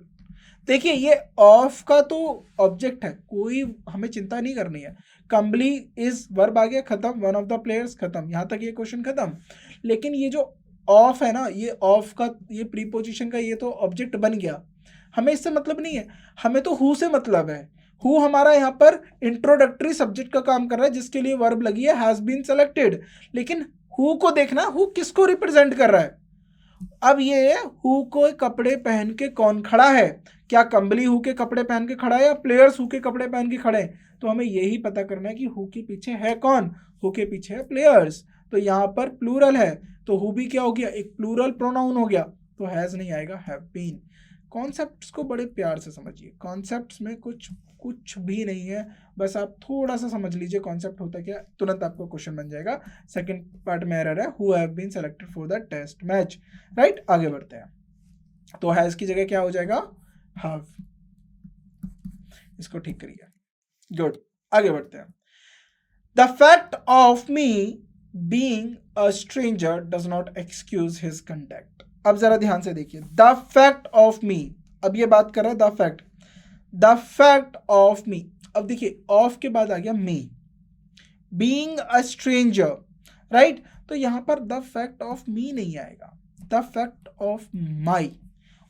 देखिए ये ऑफ का तो ऑब्जेक्ट है, कोई हमें चिंता नहीं करनी है, कंबली इज वर्ब आ गया, खत्म, वन ऑफ द प्लेयर्स, खत्म, यहां तक ये क्वेश्चन खत्म। लेकिन ये जो ऑफ है ना, ये ऑफ का, ये प्रीपोजिशन का ये तो ऑब्जेक्ट बन गया, हमें इससे मतलब नहीं है, हमें तो हु से मतलब है। हु हमारा यहाँ पर इंट्रोडक्टरी सब्जेक्ट का काम कर रहा है, जिसके लिए वर्ब लगी है हैज बीन सेलेक्टेड। लेकिन हु को देखना, हु किसको रिप्रेजेंट कर रहा है। अब ये हु को कपड़े पहन के कौन खड़ा है, क्या कंबली हु के कपड़े पहन के खड़ा है या प्लेयर्स हु के कपड़े पहन के खड़े हैं, तो हमें यही पता करना है कि हु के पीछे है कौन, हु के पीछे है प्लेयर्स। तो यहाँ पर प्लूरल है, तो हु भी क्या हो गया, एक प्लूरल प्रोनाउन हो गया, तो हैज नहीं आएगा, हैव बीन। कॉन्सेप्ट्स को बड़े प्यार से समझिए, कॉन्सेप्ट्स में कुछ भी नहीं है, बस आप थोड़ा सा समझ लीजिए कॉन्सेप्ट होता क्या, तुरंत आपको क्वेश्चन बन जाएगा। सेकंड पार्ट में एरर है, who have been selected for the test match, right. आगे बढ़ते हैं, तो हैज की जगह क्या हो जाएगा, हैव, इसको ठीक करिए, गुड। आगे बढ़ते हैं, the fact of me being a stranger does not excuse his conduct. अब जरा ध्यान से देखिए, द फैक्ट ऑफ मी, अब ये बात कर रहा है द फैक्ट ऑफ मी। अब देखिए ऑफ के बाद आ गया मी, बीइंग अ स्ट्रेंजर, राइट, तो यहां पर द फैक्ट ऑफ मी नहीं आएगा, द फैक्ट ऑफ माई।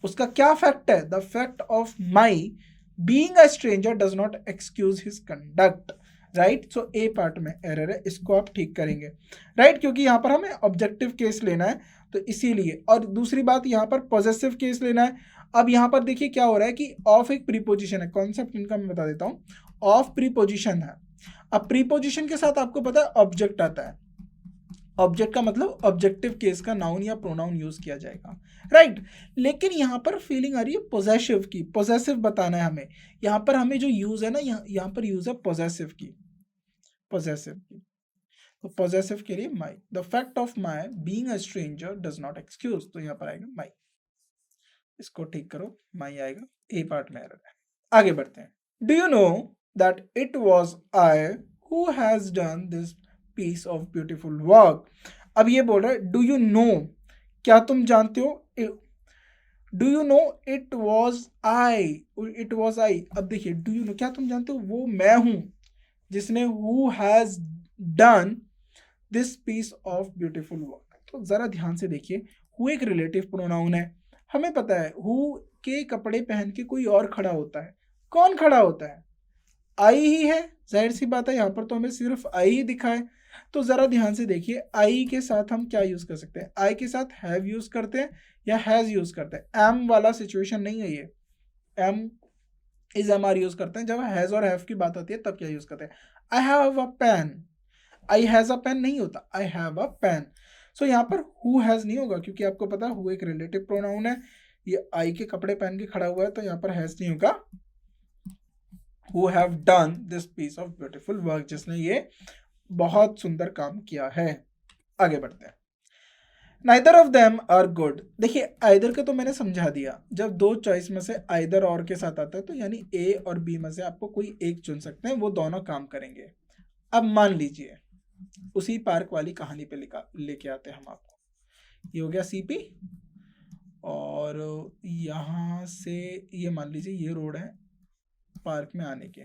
उसका क्या फैक्ट है, the fact of my being a stranger does not excuse his conduct, right. So A part में एरर है, इसको आप ठीक करेंगे, राइट, क्योंकि यहां पर हमें ऑब्जेक्टिव केस लेना है, तो इसीलिए। और दूसरी बात, यहां पर पॉजेसिव केस लेना है। अब यहां पर देखिए क्या हो रहा है कि ऑफ एक प्रीपोजिशन है, कॉन्सेप्ट इनका मैं बता देता हूं, ऑफ प्रीपोजिशन है। अब प्रीपोजिशन के साथ आपको पता है ऑब्जेक्ट आता है, ऑब्जेक्ट का मतलब ऑब्जेक्टिव केस का नाउन या प्रोनाउन यूज किया जाएगा, राइट। लेकिन यहां पर फीलिंग आ रही है पोजेसिव की, पोजेसिव बताना है हमें, यहां पर हमें जो यूज है ना, यहां पर यूज है पोजेसिव की, पोजेसिव की, तो पोजेसिव के लिए my, the fact of my being a stranger does not excuse, तो यहां पर आएगा माई, इसको ठीक करो, माई आएगा, ए पार्ट में एरर है। आगे बढ़ते हैं, do you know that it was I who has done this piece of beautiful work. अब ये बोल रहा है डू यू नो, क्या तुम जानते हो, do you no it was I, it was आई। अब देखिए डू यू नो, क्या तुम जानते हो, वो मैं हूं जिसने who has done this piece of beautiful work. तो जरा ध्यान से देखिए, हु एक रिलेटिव प्रोनाउन है, हमें पता है हु के कपड़े पहन के कोई और खड़ा होता है, कौन खड़ा होता है, आई ही है, जाहिर सी बात है, यहाँ पर तो हमें सिर्फ आई ही दिखा है। तो जरा ध्यान से देखिए, आई के साथ हम क्या यूज कर सकते हैं, आई के साथ हैव यूज करते हैं या हैज यूज करते हैं, एम वाला सिचुएशन नहीं है ये, am is am are use करते हैं, जब हैज और हैव की बात आती है तब क्या यूज करते हैं, I have a pen, I has a pen नहीं होता, आई हैव अ पेन। सो यहाँ पर हु हैज नहीं होगा, क्योंकि आपको पता है हु एक रिलेटिव प्रोनाउन है, ये आई के कपड़े पहन के खड़ा हुआ है, तो यहाँ पर हैज नहीं होगा, who have done this piece of beautiful work, जिसने ये बहुत सुंदर काम किया है। आगे बढ़ते हैं, neither of them are good। देखिए either का तो मैंने समझा दिया, जब दो चॉइस में से either और के साथ आता है तो यानी ए और बी में से आपको कोई एक चुन सकते हैं, वो दोनों काम करेंगे। अब मान लीजिए उसी पार्क वाली कहानी पे लेके आते हैं हम आपको, ये हो गया सीपी, और यहाँ से ये मान लीजिए ये रोड है पार्क में आने के,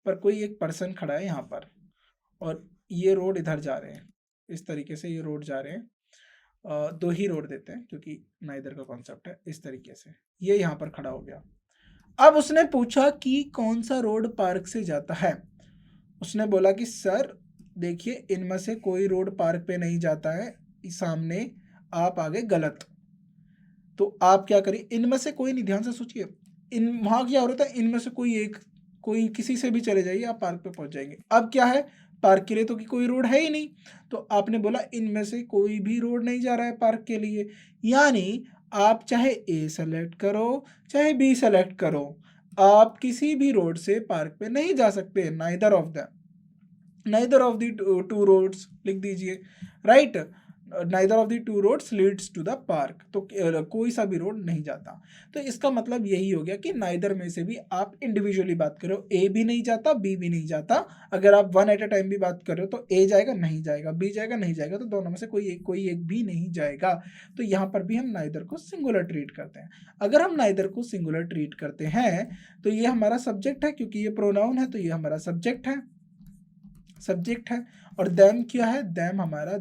पर कोई एक पर्सन खड़ा है यहाँ पर, और ये रोड इधर जा रहे हैं, इस तरीके से ये रोड जा रहे हैं, दो ही रोड देते हैं क्योंकि नाइदर का कॉन्सेप्ट है, इस तरीके से ये यहाँ पर खड़ा हो गया। अब उसने पूछा कि कौन सा रोड पार्क से जाता है, उसने बोला कि सर देखिए इनमें से कोई रोड पार्क पे नहीं जाता है, सामने आप आगे गलत। तो आप क्या करिए, इनमें से कोई नहीं, ध्यान से सोचिए, इन वहां क्या हो रहा था, इनमें से कोई एक, कोई किसी से भी चले जाइए आप पार्क पे पहुंच जाएंगे। अब क्या है, पार्क के लिए तो कोई रोड है ही नहीं, तो आपने बोला इनमें से कोई भी रोड नहीं जा रहा है पार्क के लिए, यानी आप चाहे ए सेलेक्ट करो चाहे बी सेलेक्ट करो, आप किसी भी रोड से पार्क पे नहीं जा सकते, neither of the two roads लिख दीजिए, right, neither of the two roads leads to the park, तो कोई सा भी रोड नहीं जाता। तो इसका मतलब यही हो गया कि नाइदर में से भी आप इंडिविजुअली बात करो, ए भी नहीं जाता बी भी नहीं जाता। अगर आप वन एट अ टाइम भी बात कर रहे हो तो ए जाएगा नहीं जाएगा, बी जाएगा नहीं जाएगा, तो दोनों में से कोई एक भी नहीं जाएगा। तो यहाँ पर भी हम नाइदर को सिंगुलर ट्रीट करते हैं। अगर हम नाइदर को सिंगुलर ट्रीट करते हैं तो ये हमारा सब्जेक्ट है, क्योंकि ये प्रोनाउन है तो ये हमारा सब्जेक्ट है। और देम क्या है, देम हमारा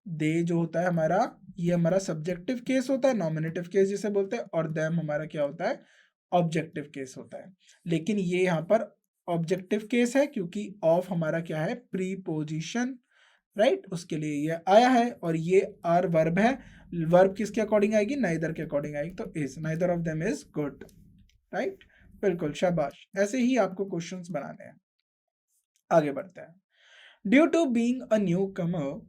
दे जो होता है हमारा, ये हमारा सब्जेक्टिव केस होता है, नॉमिनेटिव केस जिसे बोलते हैं, और देम हमारा क्या होता है, ऑब्जेक्टिव केस होता है। लेकिन ये यहाँ पर ऑब्जेक्टिव केस है क्योंकि ऑफ हमारा क्या है, प्रीपोजिशन, राइट, उसके लिए ये आया है, और ये आर वर्ब है। वर्ब किसके अकॉर्डिंग आएगी, नाइदर के अकॉर्डिंग आएगी, तो is, neither of them is good, right, बिल्कुल शाबाश। ऐसे ही आपको क्वेश्चंस बनाने हैं। आगे बढ़ते हैं। Due to being a newcomer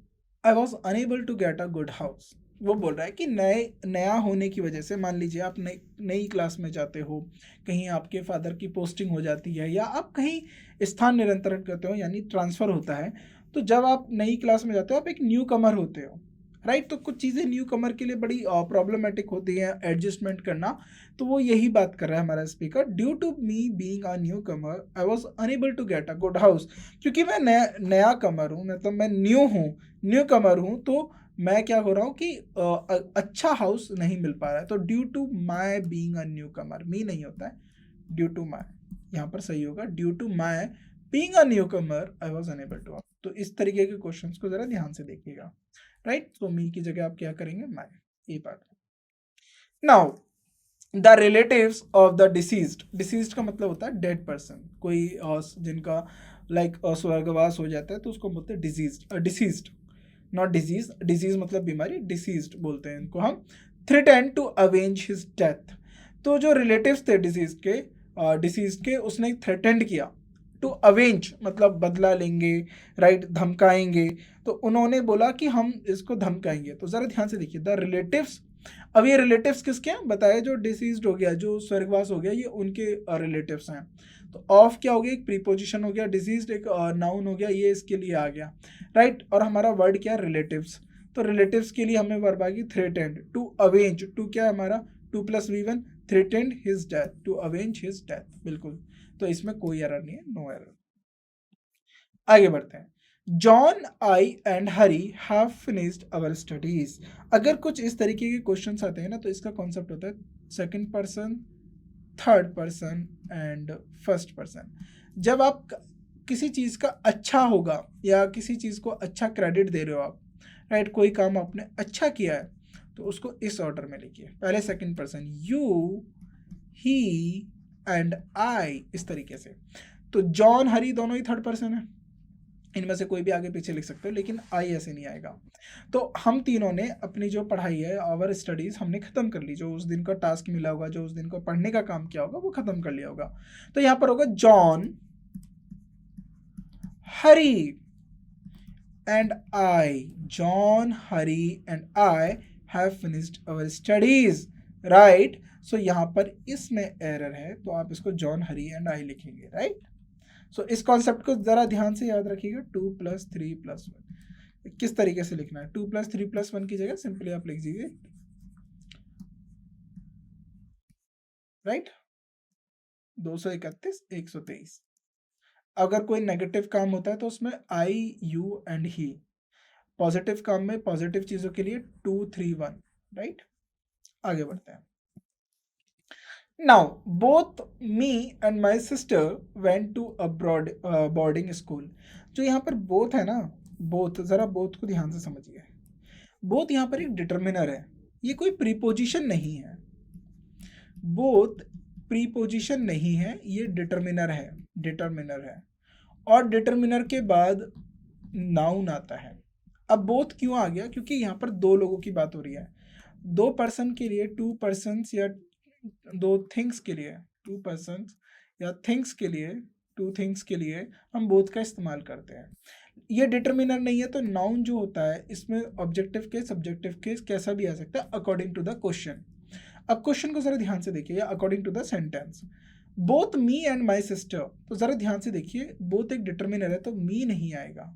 I was unable to get a good house. वो बोल रहा है कि नया होने की वजह से, मान लीजिए आप नई क्लास में जाते हो, कहीं आपके फादर की पोस्टिंग हो जाती है, या आप कहीं स्थान निरंतरण करते हो यानी ट्रांसफ़र होता है, तो जब आप नई क्लास में जाते हो आप एक न्यू कमर होते हो, राइट। तो कुछ चीज़ें न्यू कमर के लिए बड़ी प्रॉब्लमेटिक होती हैं एडजस्टमेंट करना, तो वो यही बात कर रहा है हमारा speaker. Due to me being a newcomer I was unable to get a good house. क्योंकि मैं नया कमर हूँ, मतलब मैं न्यू कमर हूँ, तो मैं क्या हो रहा हूँ कि अच्छा हाउस नहीं मिल पा रहा है। तो due to my being a newcomer, me नहीं होता है, ड्यू टू माई, यहाँ पर सही होगा, due to my being a newcomer I was unable to. तो इस तरीके के क्वेश्चंस को जरा ध्यान से देखिएगा, राइट। तो मी की जगह आप क्या करेंगे, माई, ये part. Now the relatives of the deceased का मतलब होता है डेड पर्सन, कोई जिनका लाइक स्वर्गवास हो जाता है तो उसको बोलते हैं डिसीज्ड, नॉट डिजीज मतलब बीमारी, डिसीज्ड बोलते हैं इनको हम। Threatened to avenge his death. तो जो रिलेटिव्स थे डिसीज के उसने थ्रेटेंड किया, टू अवेंज मतलब बदला लेंगे, राइट, धमकाएंगे। तो उन्होंने बोला कि हम इसको धमकाएंगे। तो जरा ध्यान से देखिए, द रिलेटिव्स, अब ये रिलेटिव्स किसके हैं बताया, जो डिसीज्ड हो गया, जो स्वर्गवास हो गया, ये उनके रिलेटिव्स हैं। तो ऑफ क्या हो गया, एक प्रीपोजिशन हो गया, डिसीज्ड एक नाउन हो गया, ये इसके लिए आ गया, राइट। और हमारा वर्ड क्या है, रिलेटिव्स। तो रिलेटिव्स के लिए हमें वर्ब आ गई थ्रेटेंड, टू अवेंज, टू क्या है हमारा, 2+V1, threatened his death, to avenge his death, बिल्कुल। तो इसमें कोई एरर नहीं है, नो एरर। आगे बढ़ते हैं। John, I and Hari have finished our studies. अगर कुछ इस तरीके के क्वेश्चंस आते हैं ना, तो इसका कॉन्सेप्ट होता है second person, third person and first person. जब आप किसी चीज़ का अच्छा होगा या किसी चीज़ को अच्छा क्रेडिट दे रहे हो आप, राइट, कोई काम आपने अच्छा किया है, तो उसको इस ऑर्डर में लिखिए, पहले second person, you, he and आई, इस तरीके से। तो जॉन, हरी दोनों ही थर्ड पर्सन है, इनमें से कोई भी आगे पीछे लिख सकते हो, लेकिन आई ऐसे नहीं आएगा। तो हम तीनों ने अपनी जो पढ़ाई है, आवर स्टडीज हमने खत्म कर ली, जो उस दिन का टास्क मिला होगा, जो उस दिन को पढ़ने का काम किया होगा, वो खत्म कर लिया होगा। तो यहां पर होगा John, Hari and I, John, Hari and I have finished our studies, right. So यहां पर इसमें एरर है, तो आप इसको जॉन, हरी एंड आई लिखेंगे, राइट। सो इस कॉन्सेप्ट को जरा ध्यान से याद रखिएगा, 2+3+1 किस तरीके से लिखना है। 2+3+1 की जगह सिंपली आप लिख दीजिए, राइट, 231, 123। अगर कोई नेगेटिव काम होता है तो उसमें आई, यू एंड ही। पॉजिटिव काम में पॉजिटिव चीजों के लिए 2, 3, 1, राइट। आगे बढ़ते हैं। Now both me and my sister went to a boarding school. जो यहाँ पर बोथ है ना, बोथ, जरा बोथ को ध्यान से समझिए। बोथ यहाँ पर एक डिटर्मिनर है, ये कोई प्रीपोजिशन नहीं है। बोथ प्रीपोजिशन नहीं है, ये डिटर्मिनर है, डिटर्मिनर है। और डिटर्मिनर के बाद नाउन आता है। अब बोथ क्यों आ गया? क्योंकि यहाँ पर दो लोगों की बात हो रही है, दो पर्सन के लिए, टू पर्सन्स या दो थिंग्स के लिए, टू पर्सन्स या थिंग्स के लिए, टू थिंग्स के लिए हम बोथ का इस्तेमाल करते हैं। ये डिटर्मिनर नहीं है तो नाउन जो होता है इसमें ऑब्जेक्टिव केस, सब्जेक्टिव केस कैसा भी आ सकता है अकॉर्डिंग टू द क्वेश्चन। अब क्वेश्चन को जरा ध्यान से देखिए, या according to the sentence, both me and my sister, तो जरा ध्यान से देखिए, बोथ एक डिटर्मिनर है तो मी नहीं आएगा,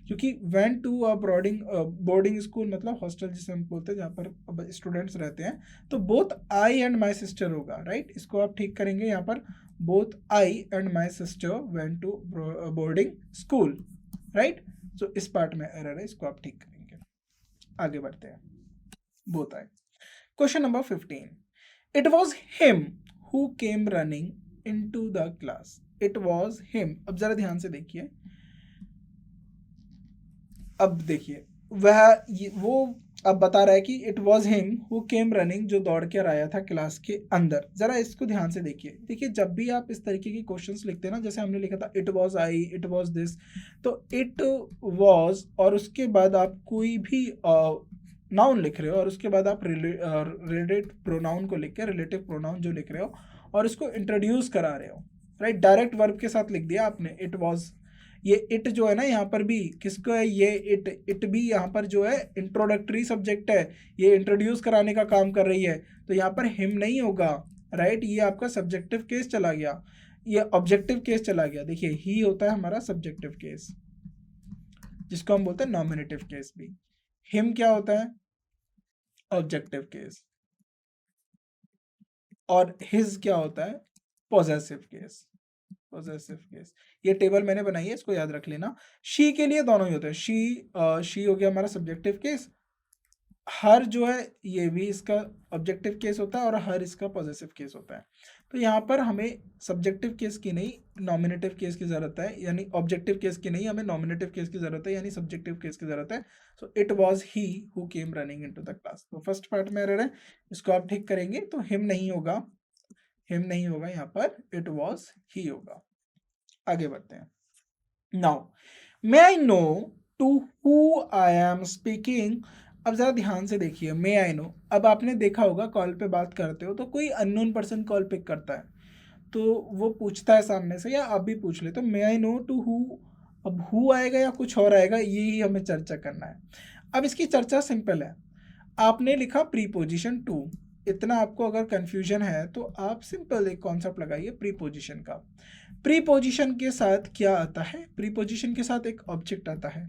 क्योंकि went to a boarding school मतलब हॉस्टल जिसे हम बोलते हैं जहाँ पर स्टूडेंट्स रहते हैं, तो both I and my sister होगा, राइट। इसको आप ठीक करेंगे यहाँ पर, both I and my sister went to boarding school, right. So इस पार्ट में एरर है, इसको आप ठीक करेंगे। आगे बढ़ते हैं, both I. Question number 15, it was him who came running into the class, it was him. अब जरा ध्यान से देखिए, अब देखिए वो अब बता रहा है कि it was him who came running, जो दौड़ कर आया था क्लास के अंदर। जरा इसको ध्यान से देखिए, देखिए जब भी आप इस तरीके के क्वेश्चंस लिखते हैं ना, जैसे हमने लिखा था it was I, it was this, तो इट वॉज और उसके बाद आप कोई भी नाउन लिख रहे हो और उसके बाद आप रिलेटेड प्रोनाउन को लिख के, रिलेटिव प्रोनाउन जो लिख रहे हो और इसको इंट्रोड्यूस करा रहे हो, राइट। डायरेक्ट वर्ब के साथ लिख दिया आपने, इट वॉज। ये इट जो है ना यहाँ पर भी किसको है, ये इट भी यहाँ पर जो है इंट्रोडक्टरी सब्जेक्ट है, ये इंट्रोड्यूस कराने का काम कर रही है, तो यहाँ पर हिम नहीं होगा, राइट। ये आपका सब्जेक्टिव केस चला गया, ये ऑब्जेक्टिव केस चला गया। देखिए ही होता है हमारा सब्जेक्टिव केस, जिसको हम बोलते हैं नॉमिनेटिव केस भी। हिम क्या होता है, ऑब्जेक्टिव केस, और हिज क्या होता है, पॉजेसिव केस, पॉजेसिव केस। ये टेबल मैंने बनाई है, इसको याद रख लेना। शी के लिए दोनों ही होते हैं, शी हो गया हमारा सब्जेक्टिव केस, हर जो है ये भी इसका ऑब्जेक्टिव केस होता है और हर इसका पॉजेसिव केस होता है। तो यहाँ पर हमें सब्जेक्टिव केस की नहीं नॉमिनेटिव केस की ज़रूरत है, यानी ऑब्जेक्टिव केस की नहीं, हमें नॉमिनेटिव केस की ज़रूरत है, यानी सब्जेक्टिव केस की ज़रूरत है। So it was he who came running into the class. तो फर्स्ट पार्ट में एरर है, इसको आप ठीक करेंगे, तो हिम नहीं होगा, हिम नहीं होगा, यहाँ पर इट वॉज ही होगा। आगे बढ़ते हैं। Now may I know to who I am speaking. अब जरा ध्यान से देखिए, मे आई नो, अब आपने देखा होगा कॉल पे बात करते हो तो कोई अननोन पर्सन कॉल पिक करता है, तो वो पूछता है सामने से, या आप भी पूछ ले, तो मे आई नो टू हु, अब हु आएगा या कुछ और आएगा, यही हमें चर्चा करना है। अब इसकी चर्चा सिंपल है, आपने लिखा प्रीपोजिशन टू, इतना आपको अगर कंफ्यूजन है तो आप सिंपल एक कॉन्सेप्ट लगाइए प्रीपोजिशन का। प्रीपोजिशन के साथ क्या आता है, प्रीपोजिशन के साथ एक ऑब्जेक्ट आता है।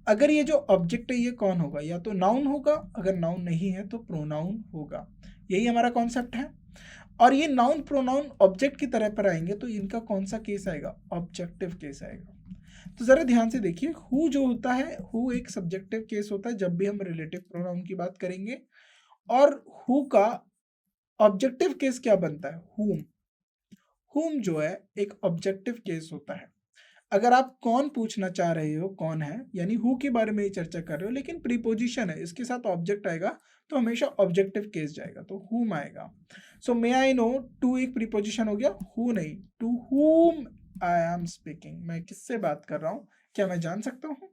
अगर ये जो ऑब्जेक्ट है ये कौन होगा, या तो नाउन होगा, अगर नाउन नहीं है तो प्रोनाउन होगा, यही हमारा कॉन्सेप्ट है। और ये नाउन प्रोनाउन ऑब्जेक्ट की तरह पर आएंगे तो इनका कौन सा केस आएगा, ऑब्जेक्टिव केस आएगा। तो जरा ध्यान से देखिए, हु जो होता है, हु एक सब्जेक्टिव केस होता है जब भी हम रिलेटिव प्रोनाउन की बात करेंगे, और हु का ऑब्जेक्टिव केस क्या बनता है, हुम। हुम जो है एक ऑब्जेक्टिव केस होता है। अगर आप कौन पूछना चाह रहे हो, कौन है, यानी हु के बारे में ही चर्चा कर रहे हो, लेकिन प्रीपोजिशन है, इसके साथ ऑब्जेक्ट आएगा तो हमेशा ऑब्जेक्टिव केस जाएगा, तो हुम आएगा। सो मे आई नो, टू एक प्रीपोजिशन हो गया, हु नहीं, to whom I am speaking, मैं किससे बात कर रहा हूँ, क्या मैं जान सकता हूँ।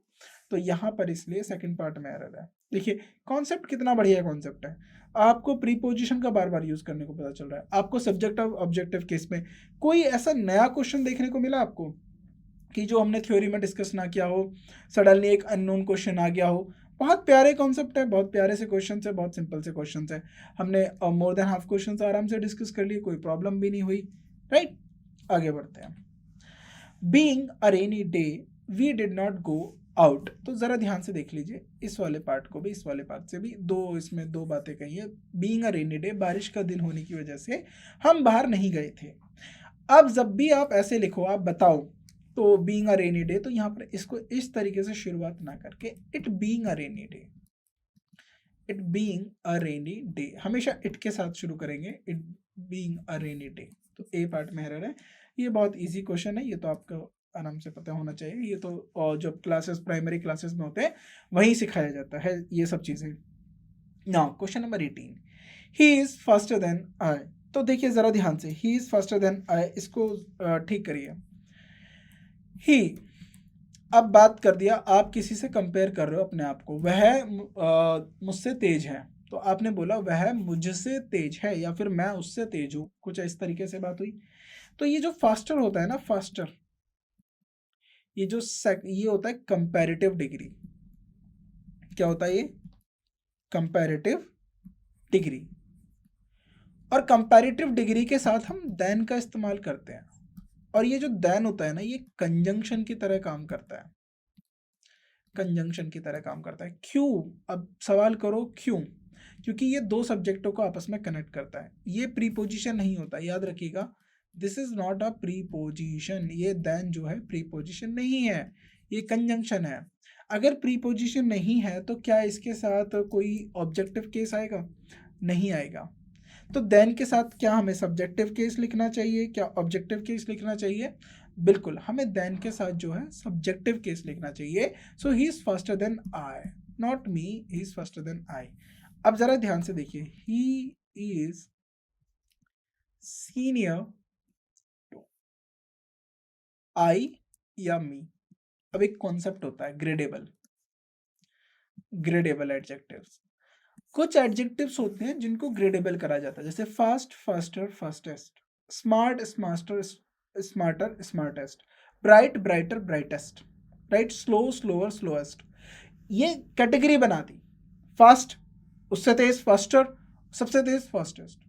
तो यहाँ पर इसलिए सेकंड पार्ट में एरर है। देखिए कॉन्सेप्ट कितना बढ़िया कॉन्सेप्ट है, आपको प्रीपोजिशन का बार बार यूज करने को पता चल रहा है, आपको सब्जेक्ट ऑफ ऑब्जेक्टिव केस में कोई ऐसा नया क्वेश्चन देखने को मिला आपको कि जो हमने थ्योरी में डिस्कस ना किया हो, सडनली एक अननोन क्वेश्चन आ गया हो। बहुत प्यारे कॉन्सेप्ट है, बहुत प्यारे से क्वेश्चन है, बहुत सिंपल से क्वेश्चन है, हमने मोर देन हाफ क्वेश्चन आराम से डिस्कस कर लिए, कोई प्रॉब्लम भी नहीं हुई, राइट। आगे बढ़ते हैं। Being a rainy day we did not go out, तो ज़रा ध्यान से देख लीजिए इस वाले पार्ट को भी, इस वाले पार्ट से भी, इसमें दो बातें कही है। बीइंग अ रेनी डे, बारिश का दिन होने की वजह से हम बाहर नहीं गए थे। अब जब भी आप ऐसे लिखो, आप बताओ, तो बीइंग अ रेनी डे, तो यहाँ पर इसको इस तरीके से शुरुआत ना करके it being a rainy day, it being a rainy day, हमेशा इट के साथ शुरू करेंगे, it being a rainy day. तो ए पार्ट में एरर है। ये बहुत इजी क्वेश्चन है, ये तो आपको आराम से पता होना चाहिए, ये तो जब क्लासेस प्राइमरी क्लासेस में होते हैं वहीं सिखाया जाता है ये सब चीज़ें। Now question number 18, he is faster than I, तो देखिए ज़रा ध्यान से, he is faster than I, इसको ठीक करिए। ही। अब बात कर दिया, आप किसी से कंपेयर कर रहे हो अपने आप को, वह मुझसे तेज है, तो आपने बोला वह मुझसे तेज है या फिर मैं उससे तेज हूं, कुछ इस तरीके से बात हुई। तो ये जो फास्टर होता है ना, फास्टर, ये जो ये होता है कंपैरेटिव डिग्री। क्या होता है ये? Comparative degree. और कंपैरेटिव डिग्री के साथ हम देन का इस्तेमाल करते हैं, और ये जो देन होता है ना, ये कंजंक्शन की तरह काम करता है, कंजंक्शन की तरह काम करता है। क्यों? अब सवाल करो क्यों? क्योंकि ये दो सब्जेक्टों को आपस में कनेक्ट करता है। ये प्रीपोजिशन नहीं होता, याद रखिएगा, this is not a preposition. ये देन जो है प्रीपोजिशन नहीं है, ये कंजंक्शन है। अगर प्रीपोजिशन नहीं है तो क्या इसके साथ कोई ऑब्जेक्टिव केस आएगा? नहीं आएगा। तो देन के साथ क्या हमें सब्जेक्टिव केस लिखना चाहिए, क्या ऑब्जेक्टिव केस लिखना चाहिए? बिल्कुल, हमें देन के साथ जो है सब्जेक्टिव केस लिखना चाहिए। So he is faster than I, not me, he is faster than I. अब जरा ध्यान से देखिए, he is senior to I या मी। अब एक कॉन्सेप्ट होता है ग्रेडेबल, ग्रेडेबल एडजेक्टिव्स। कुछ एडजेक्टिव्स होते हैं जिनको ग्रेडेबल करा जाता है, जैसे fast, faster, fastest, smart, smarter, smarter, smartest, bright, brighter, brightest, right, slow, slower, slowest. ये कैटेगरी बना दी। फास्ट, उससे तेज, फास्टर, सबसे तेज, फास्टेस्ट,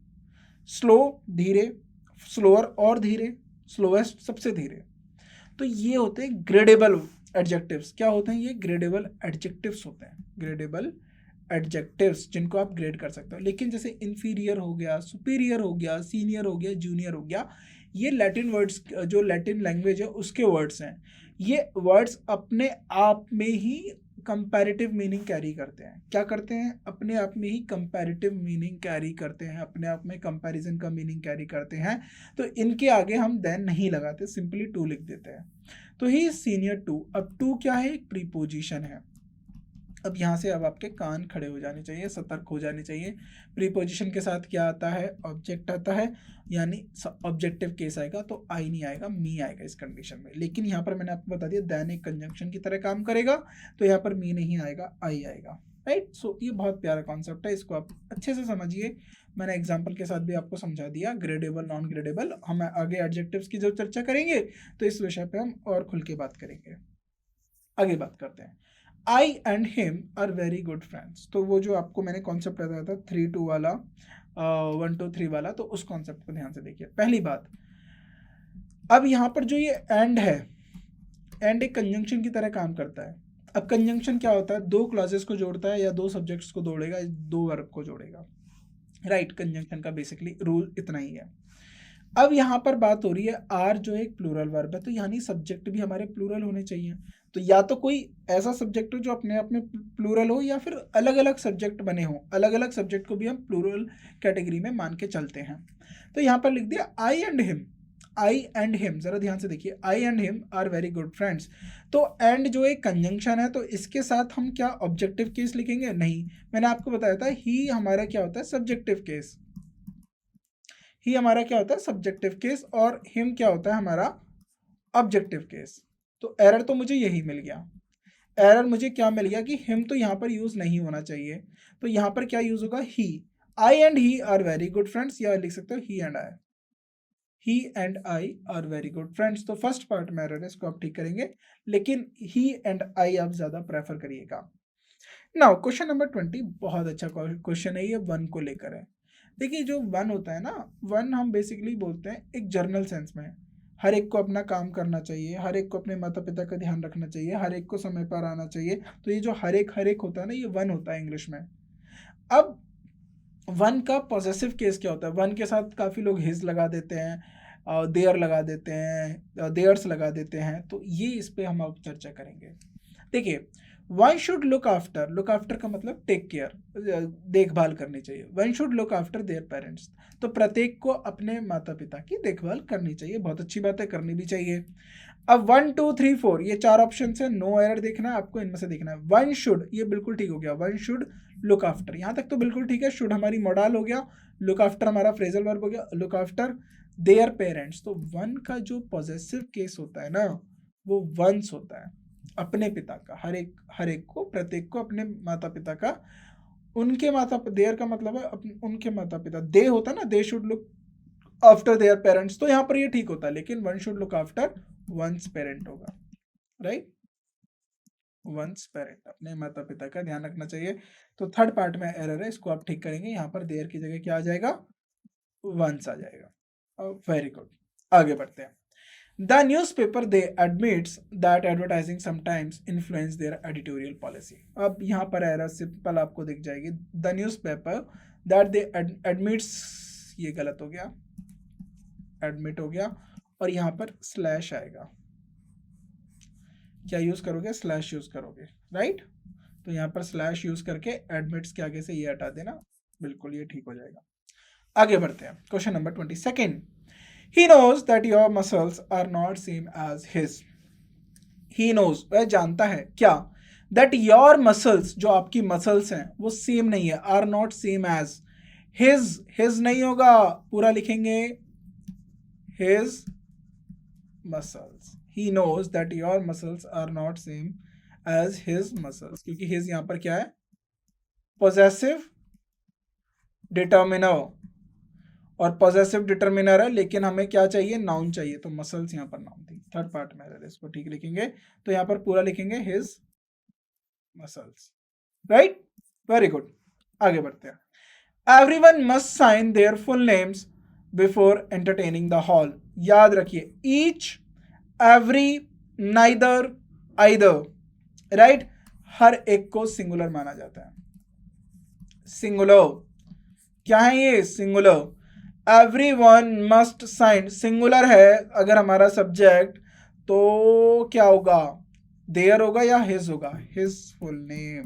स्लो, धीरे, स्लोअर और धीरे, स्लोएस्ट, सबसे धीरे। तो ये होते हैं ग्रेडेबल एडजेक्टिव्स। क्या होते हैं ये? ग्रेडेबल एडजेक्टिव्स होते हैं, ग्रेडेबल एडजेक्टिव्स जिनको आप ग्रेड कर सकते हो। लेकिन जैसे इंफीरियर हो गया, सुपीरियर हो गया, सीनियर हो गया, जूनियर हो गया, ये लैटिन वर्ड्स, जो लैटिन लैंग्वेज है उसके वर्ड्स हैं। ये वर्ड्स अपने आप में ही कंपैरेटिव मीनिंग कैरी करते हैं। क्या करते हैं? अपने आप में ही कंपैरेटिव मीनिंग कैरी करते हैं, अपने आप में कंपैरिजन का मीनिंग कैरी करते हैं। तो इनके आगे हम देन नहीं लगाते, सिंपली टू लिख देते हैं। तो ही सीनियर टू। अब टू क्या है? एक प्रीपोजिशन है। अब यहाँ से अब आपके कान खड़े हो जाने चाहिए, सतर्क हो जाने चाहिए। प्रीपोजिशन के साथ क्या आता है? ऑब्जेक्ट आता है, यानी ऑब्जेक्टिव केस आएगा, तो आई नहीं आएगा, मी आएगा इस कंडीशन में। लेकिन यहाँ पर मैंने आपको बता दिया देन एक कंजंक्शन की तरह काम करेगा, तो यहाँ पर मी नहीं आएगा, आई आएगा, राइट। सो ये बहुत प्यारा कॉन्सेप्ट है, इसको आप अच्छे से समझिए। मैंने एग्जाम्पल के साथ भी आपको समझा दिया, ग्रेडेबल, नॉन ग्रेडेबल। हम आगे एडजेक्टिव्स की जो चर्चा करेंगे तो इस विषय पे हम और खुल के बात करेंगे। आगे बात करते हैं। I and him are very good friends. तो वो जो आपको मैंने कॉन्सेप्ट बताया था 3-2 वाला, 1-2-3 वाला, तो उस कॉन्सेप्ट को ध्यान से देखिए। पहली बात, अब यहाँ पर जो ये एंड है, एंड एक कंजंक्शन की तरह काम करता है। अब कंजंक्शन क्या होता है? दो क्लॉजेस को जोड़ता है या दो सब्जेक्ट्स को जोड़ेगा, दो वर्ब को जोड़ेगा, राइट। कंजंक्शन का बेसिकली रूल इतना ही है। अब यहाँ पर बात हो रही है आर जो एक प्लूरल वर्ब है, तो यानी सब्जेक्ट भी हमारे प्लूरल होने चाहिए। तो या तो कोई ऐसा सब्जेक्ट हो जो अपने आप में प्लूरल हो, या फिर अलग अलग सब्जेक्ट बने हो। अलग अलग सब्जेक्ट को भी हम प्लूरल कैटेगरी में मान के चलते हैं। तो यहाँ पर लिख दिया I and him, I and him. जरा ध्यान से देखिए, I and him are very good friends. तो एंड जो एक कंजंक्शन है, तो इसके साथ हम क्या ऑब्जेक्टिव केस लिखेंगे? नहीं, मैंने आपको बताया था ही हमारा क्या होता है? Subjective case. ही हमारा क्या होता है? Subjective case. और हिम क्या होता है? हमारा ऑब्जेक्टिव केस। तो एरर तो मुझे यही मिल गया। एरर मुझे क्या मिल गया कि हिम तो यहाँ पर यूज नहीं होना चाहिए, तो यहाँ पर क्या यूज होगा? He. I and he are very good friends, या लिख सकते हो he and I. He and I are very good friends. तो फर्स्ट पार्ट में एरर है, इसको आप ठीक करेंगे, लेकिन ही एंड आई आप ज्यादा प्रेफर करिएगा। नाउ क्वेश्चन नंबर 20 बहुत अच्छा क्वेश्चन है, ये वन को लेकर है। देखिए जो वन होता है ना, वन हम बेसिकली बोलते हैं एक जर्नल सेंस में, हर एक को अपना काम करना चाहिए, हर एक को अपने माता पिता का ध्यान रखना चाहिए, हर एक को समय पर आना चाहिए। तो ये जो हर एक होता है ना, ये वन होता है इंग्लिश में। अब वन का पॉजेसिव केस क्या होता है? वन के साथ काफ़ी लोग हिज लगा देते हैं, देयर लगा देते हैं, देयर्स लगा देते हैं। तो ये इस पे हम अब चर्चा करेंगे। देखिए, one should look after, look after का मतलब टेक केयर, देखभाल करनी चाहिए। One should look after their parents, तो प्रत्येक को अपने माता पिता की देखभाल करनी चाहिए। बहुत अच्छी बात है, करनी भी चाहिए। अब 1 2 3 4 ये चार ऑप्शन है, नो एरर देखना है आपको, इनमें से देखना है। वन शुड, ये बिल्कुल ठीक हो गया, वन शुड लुक आफ्टर, यहाँ तक तो बिल्कुल ठीक है। शुड हमारी मॉडल हो गया, लुक आफ्टर हमारा फ्रेजल वर्ब हो गया, लुक आफ्टर देयर पेरेंट्स। तो वन का जो पॉजेसिव केस होता है ना, वो वंश होता है, अपने पिता का, हर एक को, प्रत्येक को अपने माता पिता का, उनके माता, देयर का मतलब है उनके माता पिता, दे होता है ना, they should look after their parents, तो यहाँ पर ये ठीक होता है, लेकिन one should look after one's parent होगा, राइट, वंस पेरेंट, अपने माता पिता का ध्यान रखना चाहिए। तो थर्ड पार्ट में एरर है, इसको आप ठीक करेंगे, यहाँ पर देयर की जगह क्या आ जाएगा, वंस आ जाएगा। वेरी गुड, आगे बढ़ते हैं। The newspaper they admits that advertising sometimes influence their editorial policy. अब यहाँ पर एरर सिंपल आपको दिख जाएगी, the newspaper that they admits, ये गलत हो गया, admit हो गया, और यहाँ पर स्लैश आएगा, क्या यूज करोगे, स्लैश यूज करोगे, राइट, तो यहाँ पर स्लैश यूज करके एडमिट्स के आगे से ये हटा देना, बिल्कुल ये ठीक हो जाएगा। आगे बढ़ते हैं, question number 22। He knows that your muscles are not same as his. He knows, वह जानता है क्या, that your muscles, जो आपकी मसल्स हैं वो सेम नहीं है, are not same as his नहीं होगा, पूरा लिखेंगे his muscles. He knows that your muscles are not same as his muscles, क्योंकि his यहाँ पर क्या है, possessive determiner, और पॉजेसिव डिटर्मिनर है, लेकिन हमें क्या चाहिए, नाउन चाहिए, तो मसल्स यहाँ पर नाउन थी, थर्ड पार्ट में है, इसको ठीक लिखेंगे, तो यहाँ पर पूरा लिखेंगे his muscles, right, very good, आगे बढ़ते हैं। Everyone must sign their full names before entertaining the hall, याद रखिए, each, every, neither, either, right, हर एक को सिंगुलर माना जाता है, सिंगुलर, क्या है ये, singular, everyone must sign, singular है अगर हमारा सब्जेक्ट, तो क्या होगा, देयर होगा या हिज होगा, हिज फुल नेम,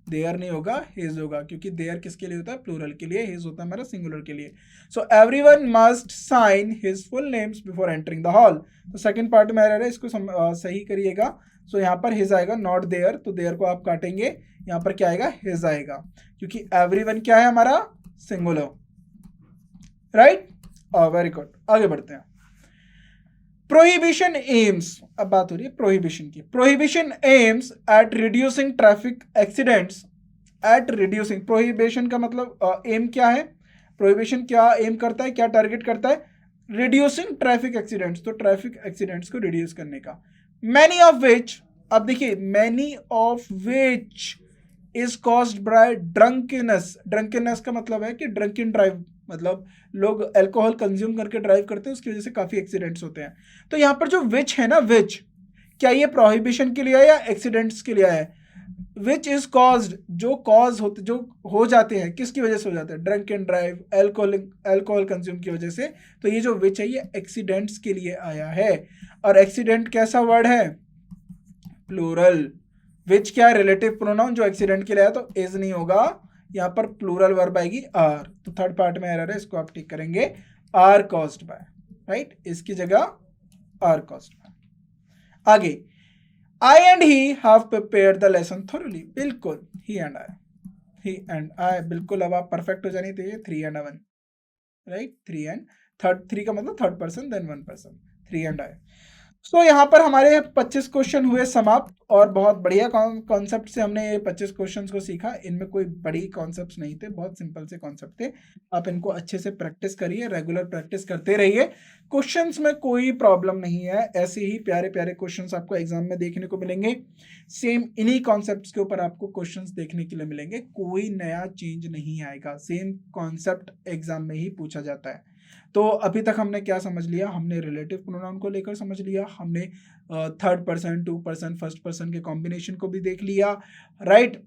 देयर नहीं होगा, हिज होगा, क्योंकि देयर किसके लिए होता है, प्लूरल के लिए, हिज होता है हमारा सिंगुलर के लिए। So everyone must sign his full names before entering the hall, तो सेकंड पार्ट में एरर है, इसको सही करिएगा। सो यहाँ पर हिज आएगा, नॉट देयर, तो देयर को आप काटेंगे, यहाँ पर क्या आएगा, हिज आएगा, क्योंकि एवरीवन क्या है हमारा, सिंगुलर, राइट, वेरी गुड, आगे बढ़ते हैं। प्रोहिबिशन एम्स, अब बात हो रही है प्रोहिबिशन की, prohibition aims at reducing traffic accidents, at reducing, prohibition का मतलब एम क्या है, प्रोहिबिशन क्या एम करता है, क्या टारगेट करता है, रिड्यूसिंग ट्रैफिक एक्सीडेंट्स, तो ट्रैफिक एक्सीडेंट्स को रिड्यूस करने का। मैनी ऑफ विच, अब देखिए, many of which is caused by drunkenness, drunkenness का मतलब है कि ड्रंकन ड्राइव, मतलब लोग अल्कोहल कंज्यूम करके ड्राइव करते हैं, उसकी वजह से काफी एक्सीडेंट्स होते हैं। तो यहाँ पर जो विच है ना, विच, क्या ये प्रोहिबिशन के लिए है या एक्सीडेंट्स के लिए है, विच इज कॉज्ड, जो कॉज होते, जो हो जाते हैं, किसकी वजह से हो जाते हैं, drunk and drive, alcohol consume की वजह से, तो ये जो विच है ये एक्सीडेंट्स के लिए आया है, और एक्सीडेंट कैसा वर्ड है, प्लूरल, विच क्या है, रिलेटिव प्रोनाउन, जो एक्सीडेंट के लिए आया, तो इज नहीं होगा, यहाँ पर प्लूरल वर्ब आएगी आर, तो थर्ड पार्ट में एरर है, इसको आप ठीक करेंगे, आर कॉज्ड बाय, राइट, इसकी जगह आर कॉज्ड बाय। आगे, I and he have prepared the lesson thoroughly, बिल्कुल, ही एंड आई, बिल्कुल, अब आप परफेक्ट हो जानी चाहिए, 3 and 1, राइट, 3 and थर्ड, 3 का मतलब third person, then 1 person, 3 and I। So यहाँ पर हमारे 25 क्वेश्चन हुए समाप्त, और बहुत बढ़िया कॉन्सेप्ट से हमने ये 25 क्वेश्चंस को सीखा, इनमें कोई बड़ी कॉन्सेप्ट्स नहीं थे, बहुत सिंपल से कॉन्सेप्ट थे, आप इनको अच्छे से प्रैक्टिस करिए, रेगुलर प्रैक्टिस करते रहिए, क्वेश्चंस में कोई प्रॉब्लम नहीं है, ऐसे ही प्यारे प्यारे क्वेश्चंस आपको एग्जाम में देखने को मिलेंगे, सेम इन्हीं कॉन्सेप्ट्स के ऊपर आपको क्वेश्चंस देखने के लिए मिलेंगे, कोई नया चेंज नहीं आएगा, सेम कॉन्सेप्ट एग्जाम में ही पूछा जाता है। तो अभी तक हमने क्या समझ लिया, हमने रिलेटिव प्रोनाउन को लेकर समझ लिया, हमने third person, two person, first person के कॉम्बिनेशन को भी देख लिया, राइट,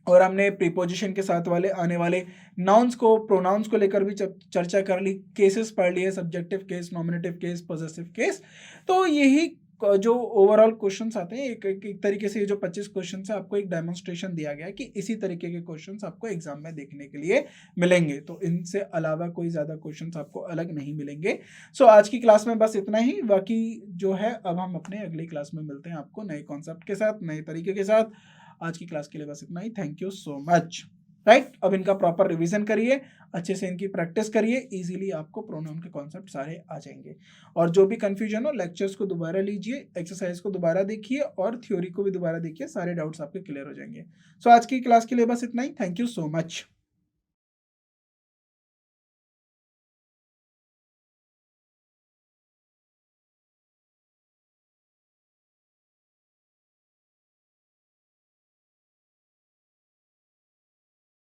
और हमने प्रीपोजिशन के साथ वाले आने वाले नाउन्स को, प्रोनाउंस को लेकर भी चर्चा कर ली, केसेस पढ़ लिए, subjective case, nominative case, possessive case. तो यही जो ओवरऑल क्वेश्चंस आते हैं, एक तरीके से ये जो 25 क्वेश्चन है, आपको एक डेमोन्स्ट्रेशन दिया गया है कि इसी तरीके के क्वेश्चंस आपको एग्जाम में देखने के लिए मिलेंगे, तो इनसे अलावा कोई ज़्यादा क्वेश्चंस आपको अलग नहीं मिलेंगे। सो आज की क्लास में बस इतना ही, बाकी जो है अब हम अपने अगली क्लास में मिलते हैं आपको नए कॉन्सेप्ट के साथ, नए तरीके के साथ। आज की क्लास के लिए बस इतना ही, thank you so much. Right. अब इनका प्रॉपर रिवीजन करिए, अच्छे से इनकी प्रैक्टिस करिए, इजीली आपको प्रोनाउन के कॉन्सेप्ट सारे आ जाएंगे। और जो भी कंफ्यूजन हो लेक्चर्स को दोबारा लीजिए, एक्सरसाइज को दोबारा देखिए और थ्योरी को भी दोबारा देखिए, सारे डाउट्स आपके क्लियर हो जाएंगे। सो आज की क्लास के लिए बस इतना ही। Thank you so much.